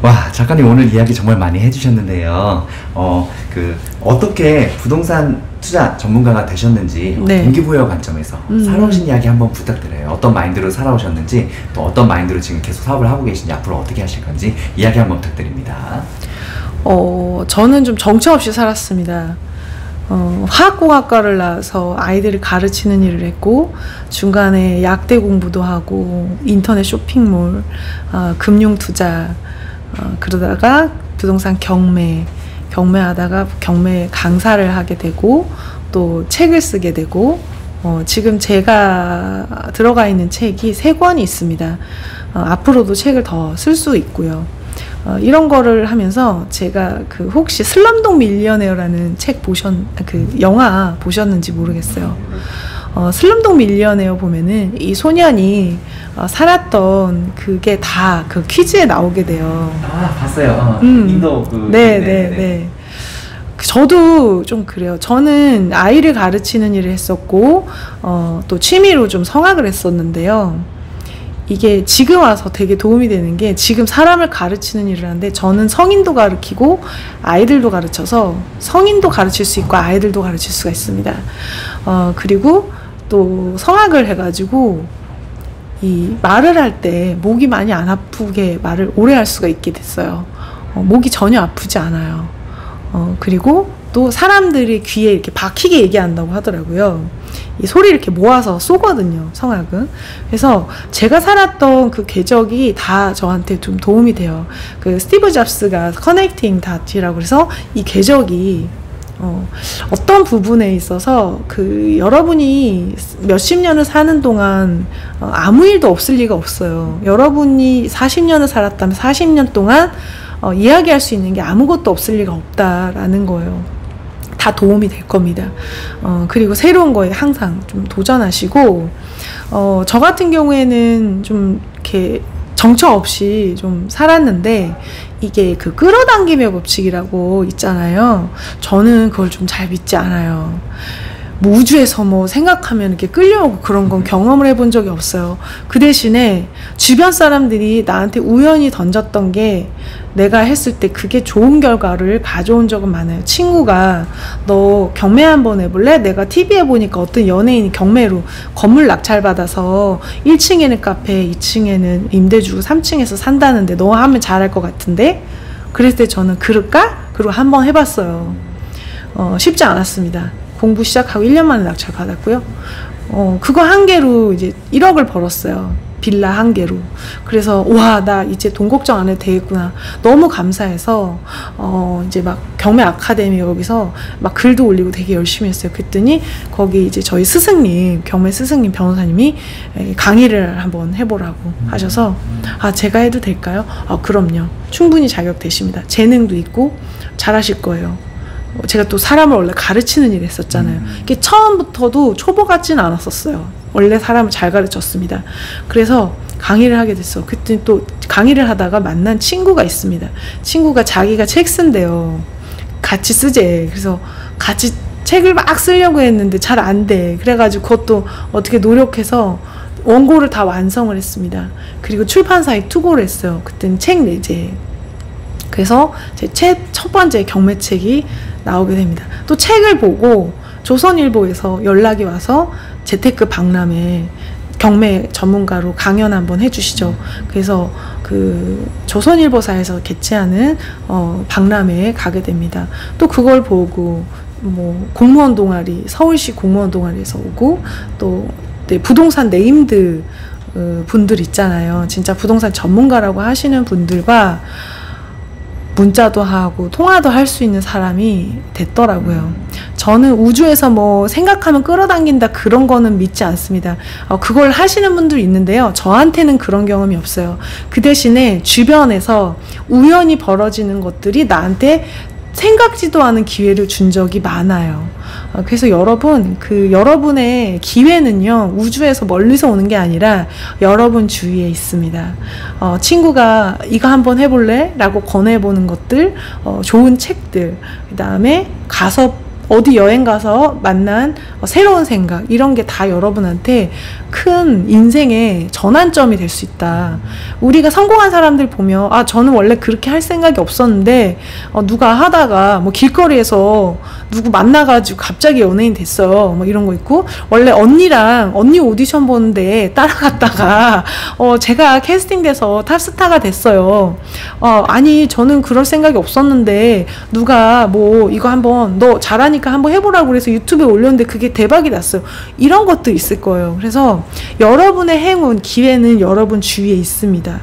S1: 와, 작가님 오늘 이야기 정말 많이 해주셨는데요. 어떻게 부동산 투자 전문가가 되셨는지
S2: 네.
S1: 동기부여 관점에서 살아오신 이야기 한번 부탁드려요. 어떤 마인드로 살아오셨는지, 또 어떤 마인드로 지금 계속 사업을 하고 계신지, 앞으로 어떻게 하실 건지 이야기 한번 부탁드립니다.
S2: 저는 좀 정처 없이 살았습니다. 화학공학과를 나와서 아이들을 가르치는 일을 했고, 중간에 약대 공부도 하고, 인터넷 쇼핑몰, 금융투자, 그러다가 부동산 경매하다가 경매 강사를 하게 되고, 또 책을 쓰게 되고, 지금 제가 들어가 있는 책이 3권이 있습니다. 앞으로도 책을 더 쓸 수 있고요. 이런 거를 하면서 제가 혹시 슬럼독 밀리어네어라는 책 영화 보셨는지 모르겠어요. 슬럼독 밀리어네어 보면은 이 소년이 살았던 그게 다 그 퀴즈에 나오게 돼요.
S1: 봤어요. 인도
S2: 네. 저도 좀 그래요. 저는 아이를 가르치는 일을 했었고, 또 취미로 좀 성악을 했었는데요. 이게 지금 와서 되게 도움이 되는 게, 지금 사람을 가르치는 일을 하는데 저는 성인도 가르치고 아이들도 가르쳐서 성인도 가르칠 수 있고 아이들도 가르칠 수가 있습니다. 그리고 또 성악을 해가지고 이 말을 할 때 목이 많이 안 아프게 말을 오래 할 수가 있게 됐어요. 목이 전혀 아프지 않아요. 그리고 또 사람들이 귀에 이렇게 박히게 얘기한다고 하더라고요. 이 소리 이렇게 모아서 쏘거든요, 성악은. 그래서 제가 살았던 그 궤적이 다 저한테 좀 도움이 돼요. 그 스티브 잡스가 커넥팅 닷이라고 해서 이 궤적이 어떤 부분에 있어서 그 여러분이 몇십 년을 사는 동안 아무 일도 없을 리가 없어요. 여러분이 40년을 살았다면 40년 동안 이야기할 수 있는 게 아무것도 없을 리가 없다라는 거예요. 다 도움이 될 겁니다. 그리고 새로운 거에 항상 좀 도전하시고, 저 같은 경우에는 좀 이렇게 정처 없이 좀 살았는데, 이게 그 끌어당김의 법칙이라고 있잖아요. 저는 그걸 좀 잘 믿지 않아요. 뭐 우주에서 뭐 생각하면 이렇게 끌려오고 그런 건 경험을 해본 적이 없어요. 그 대신에 주변 사람들이 나한테 우연히 던졌던 게 내가 했을 때 그게 좋은 결과를 가져온 적은 많아요. 친구가 너 경매 한번 해볼래? 내가 TV에 보니까 어떤 연예인이 경매로 건물 낙찰받아서 1층에는 카페, 2층에는 임대 주고 3층에서 산다는데 너 하면 잘할 것 같은데? 그랬을 때 저는 그럴까? 그리고 한번 해봤어요. 쉽지 않았습니다. 공부 시작하고 1년 만에 낙찰 받았고요. 그거 한 개로 이제 1억을 벌었어요. 빌라 한 개로. 그래서 와, 나 이제 돈 걱정 안 해도 되겠구나. 너무 감사해서 이제 막 경매 아카데미 여기서 막 글도 올리고 되게 열심히 했어요. 그랬더니 거기 이제 저희 스승님, 경매 스승님 변호사님이 강의를 한번 해보라고 하셔서, 아, 제가 해도 될까요? 그럼요. 충분히 자격 되십니다. 재능도 있고 잘하실 거예요. 제가 또 사람을 원래 가르치는 일을 했었잖아요. 이게 처음부터도 초보 같지는 않았었어요. 원래 사람을 잘 가르쳤습니다. 그래서 강의를 하게 됐어. 그랬더니 또 강의를 하다가 만난 친구가 있습니다. 친구가 자기가 책 쓴대요. 같이 쓰재. 그래서 같이 책을 막 쓰려고 했는데 잘 안 돼. 그래가지고 그것도 어떻게 노력해서 원고를 다 완성을 했습니다. 그리고 출판사에 투고를 했어요. 그때는 책 내재. 그래서 제 첫 번째 경매책이 나오게 됩니다. 또 책을 보고 조선일보에서 연락이 와서 재테크 박람회 경매 전문가로 강연 한번 해주시죠. 그래서 그 조선일보사에서 개최하는 박람회에 가게 됩니다. 또 그걸 보고 뭐 공무원 동아리, 서울시 공무원 동아리에서 오고, 또 부동산 네임드 분들 있잖아요. 진짜 부동산 전문가라고 하시는 분들과 문자도 하고 통화도 할 수 있는 사람이 됐더라고요. 저는 우주에서 뭐 생각하면 끌어당긴다 그런 거는 믿지 않습니다. 그걸 하시는 분들 있는데요. 저한테는 그런 경험이 없어요. 그 대신에 주변에서 우연히 벌어지는 것들이 나한테 생각지도 않은 기회를 준 적이 많아요. 그래서 여러분, 여러분의 기회는요, 우주에서 멀리서 오는 게 아니라 여러분 주위에 있습니다. 친구가 이거 한번 해볼래? 라고 권해보는 것들, 좋은 책들, 그 다음에 어디 여행 가서 만난 새로운 생각, 이런 게 다 여러분한테 큰 인생의 전환점이 될 수 있다. 우리가 성공한 사람들 보면, 아, 저는 원래 그렇게 할 생각이 없었는데 누가 하다가 뭐 길거리에서 누구 만나가지고 갑자기 연예인 됐어요. 뭐 이런 거 있고, 원래 언니 오디션 보는데 따라갔다가 제가 캐스팅돼서 탑스타가 됐어요. 아니, 저는 그럴 생각이 없었는데 누가 뭐 이거 한번 너 잘하니까 한번 해보라고 그래서 유튜브에 올렸는데 그게 대박이 났어요. 이런 것도 있을 거예요. 그래서 여러분의 행운, 기회는 여러분 주위에 있습니다.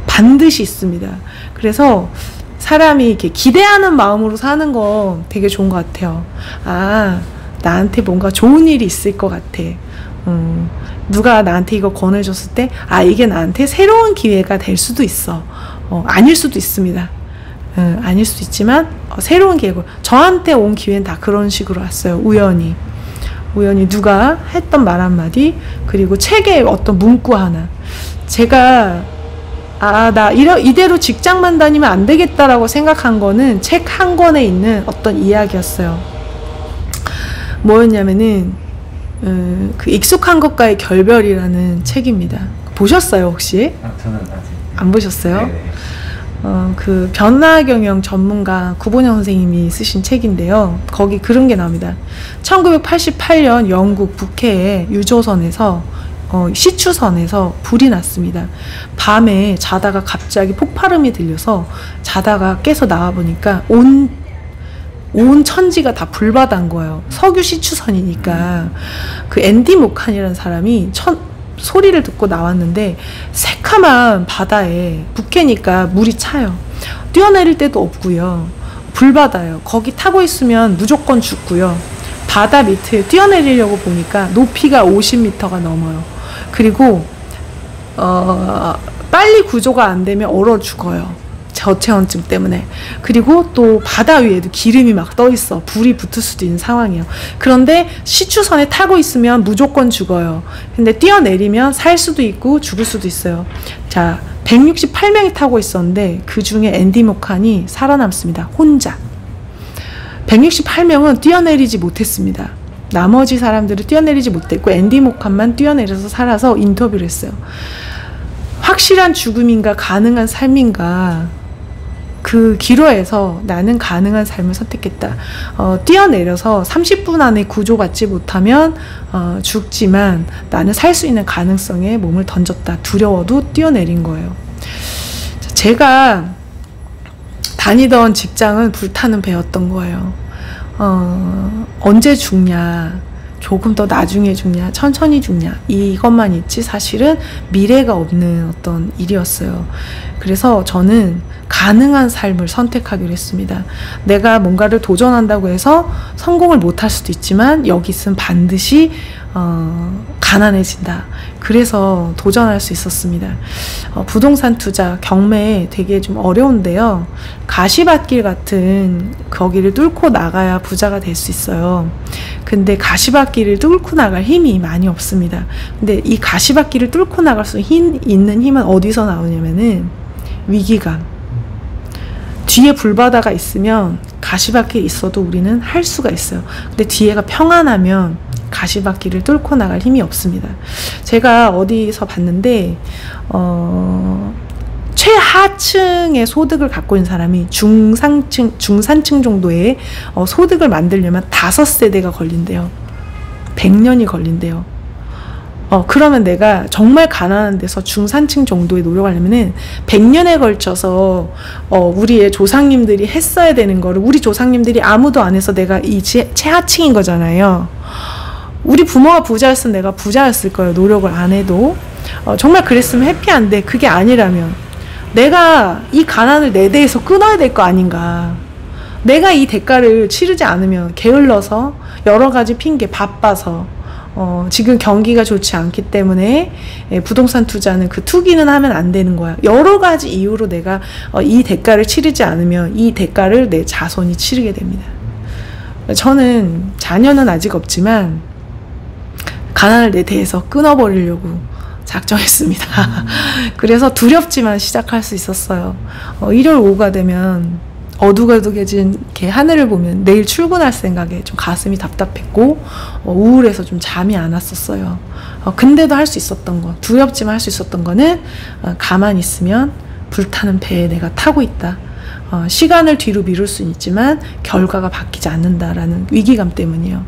S2: 반드시 있습니다. 그래서 사람이 이렇게 기대하는 마음으로 사는 거 되게 좋은 것 같아요. 아, 나한테 뭔가 좋은 일이 있을 것 같아. 누가 나한테 이거 권해줬을 때, 아, 이게 나한테 새로운 기회가 될 수도 있어. 아닐 수도 있습니다. 아닐 수도 있지만 새로운 기회고, 저한테 온 기회는 다 그런 식으로 왔어요. 우연히 누가 했던 말 한마디, 그리고 책의 어떤 문구 하나. 제가 나 이대로 직장만 다니면 안 되겠다라고 생각한 거는 책 한 권에 있는 어떤 이야기였어요. 뭐였냐면은 그 익숙한 것과의 결별이라는 책입니다. 보셨어요 혹시?
S1: 저는 아직
S2: 안 보셨어요?
S1: 네네.
S2: 그 변화경영 전문가 구본영 선생님이 쓰신 책인데요. 거기 그런 게 나옵니다. 1988년 영국 북해의 유조선에서 시추선에서 불이 났습니다. 밤에 자다가 갑자기 폭발음이 들려서 자다가 깨서 나와보니까 온 천지가 다 불바다인 거예요. 석유 시추선이니까. 그 앤디 모칸이라는 사람이 소리를 듣고 나왔는데 새카만 바다에 북해니까 물이 차요. 뛰어내릴 데도 없고요. 불바다예요. 거기 타고 있으면 무조건 죽고요. 바다 밑에 뛰어내리려고 보니까 높이가 50m가 넘어요. 그리고 빨리 구조가 안 되면 얼어 죽어요. 저체온증 때문에. 그리고 또 바다 위에도 기름이 막 떠 있어. 불이 붙을 수도 있는 상황이에요. 그런데 시추선에 타고 있으면 무조건 죽어요. 근데 뛰어내리면 살 수도 있고 죽을 수도 있어요. 자, 168명이 타고 있었는데 그 중에 앤디 모칸이 살아남습니다. 혼자. 168명은 뛰어내리지 못했습니다. 나머지 사람들은 뛰어내리지 못했고 앤디 모칸만 뛰어내려서 살아서 인터뷰를 했어요. 확실한 죽음인가 가능한 삶인가, 그 기로에서 나는 가능한 삶을 선택했다. 뛰어내려서 30분 안에 구조받지 못하면 죽지만 나는 살 수 있는 가능성에 몸을 던졌다. 두려워도 뛰어내린 거예요. 제가 다니던 직장은 불타는 배였던 거예요. 언제 죽냐, 조금 더 나중에 죽냐, 천천히 죽냐, 이것만 있지 사실은 미래가 없는 어떤 일이었어요. 그래서 저는 가능한 삶을 선택하기로 했습니다. 내가 뭔가를 도전한다고 해서 성공을 못할 수도 있지만 여기 있으면 반드시 가난해진다. 그래서 도전할 수 있었습니다. 부동산 투자 경매에 되게 좀 어려운데요. 가시밭길 같은 거기를 뚫고 나가야 부자가 될 수 있어요. 근데 가시밭길을 뚫고 나갈 힘이 많이 없습니다. 근데 이 가시밭길을 뚫고 나갈 수 있는 힘은 어디서 나오냐면은 위기감. 뒤에 불바다가 있으면 가시밭길이 있어도 우리는 할 수가 있어요. 근데 뒤에가 평안하면 가시밭길을 뚫고 나갈 힘이 없습니다. 제가 어디서 봤는데 최하층의 소득을 갖고 있는 사람이 중산층 정도의 소득을 만들려면 5세대가 걸린대요. 100년이 걸린대요. 그러면 내가 정말 가난한 데서 중산층 정도에 노력하려면은 100년에 걸쳐서 우리의 조상님들이 했어야 되는 거를 우리 조상님들이 아무도 안 해서 내가 이 최하층인 거잖아요. 우리 부모가 부자였으면 내가 부자였을 거예요. 노력을 안 해도. 정말 그랬으면 해피한데 그게 아니라면 내가 이 가난을 내 대에서 끊어야 될 거 아닌가. 내가 이 대가를 치르지 않으면 게을러서 여러 가지 핑계, 바빠서 지금 경기가 좋지 않기 때문에 부동산 투자는 그 투기는 하면 안 되는 거야. 여러 가지 이유로 내가 이 대가를 치르지 않으면 이 대가를 내 자손이 치르게 됩니다. 저는 자녀는 아직 없지만 가난을 내 대에서 끊어버리려고 작정했습니다. 그래서 두렵지만 시작할 수 있었어요. 일요일 오후가 되면 어둑어둑해진 이렇게 하늘을 보면 내일 출근할 생각에 좀 가슴이 답답했고 우울해서 좀 잠이 안 왔었어요. 근데도 할 수 있었던 거, 두렵지만 할 수 있었던 거는 가만히 있으면 불타는 배에 내가 타고 있다. 시간을 뒤로 미룰 수는 있지만 결과가 바뀌지 않는다라는 위기감 때문이에요.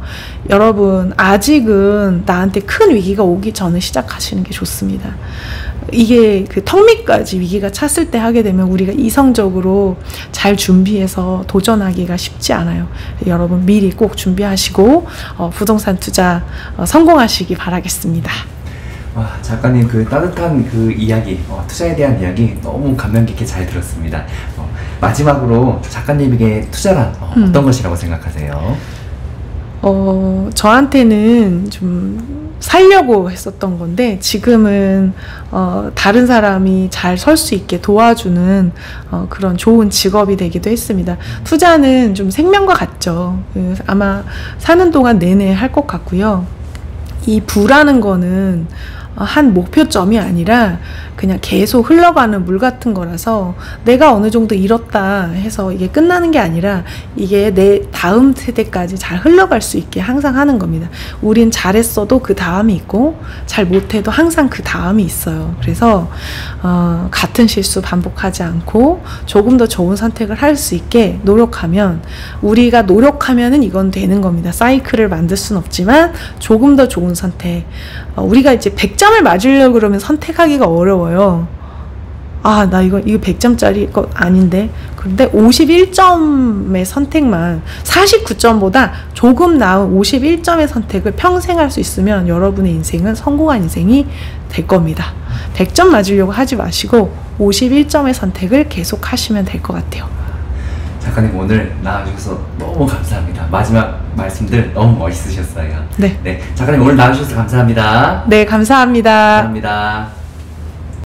S2: 여러분 아직은 나한테 큰 위기가 오기 전에 시작하시는 게 좋습니다. 이게 그 턱 밑까지 위기가 찼을 때 하게 되면 우리가 이성적으로 잘 준비해서 도전하기가 쉽지 않아요. 여러분 미리 꼭 준비하시고 부동산 투자 성공하시기 바라겠습니다.
S1: 와, 작가님 그 따뜻한 그 이야기, 투자에 대한 이야기 너무 감명 깊게 잘 들었습니다. 마지막으로 작가님에게 투자란 어떤 것이라고 생각하세요?
S2: 저한테는 좀 살려고 했었던 건데 지금은 다른 사람이 잘 설 수 있게 도와주는 그런 좋은 직업이 되기도 했습니다. 투자는 좀 생명과 같죠. 아마 사는 동안 내내 할 것 같고요. 이 부라는 거는 한 목표점이 아니라 그냥 계속 흘러가는 물 같은 거라서 내가 어느 정도 잃었다 해서 이게 끝나는 게 아니라 이게 내 다음 세대까지 잘 흘러갈 수 있게 항상 하는 겁니다. 우린 잘했어도 그 다음이 있고 잘 못해도 항상 그 다음이 있어요. 그래서 같은 실수 반복하지 않고 조금 더 좋은 선택을 할 수 있게 노력하면, 우리가 노력하면은 이건 되는 겁니다. 사이클을 만들 수는 없지만 조금 더 좋은 선택, 우리가 이제 100점을 맞으려고 그러면 선택하기가 어려워요. 아, 나 이거 100점짜리 거 아닌데. 그런데 51점의 선택만, 49점보다 조금 나은 51점의 선택을 평생 할 수 있으면 여러분의 인생은 성공한 인생이 될 겁니다. 100점 맞으려고 하지 마시고 51점의 선택을 계속 하시면 될 것 같아요.
S1: 작가님, 오늘 나와주셔서 너무 감사합니다. 마지막 말씀들 너무 멋있으셨어요.
S2: 네.
S1: 네. 작가님, 오늘 나와주셔서 감사합니다.
S2: 네, 감사합니다.
S1: 감사합니다.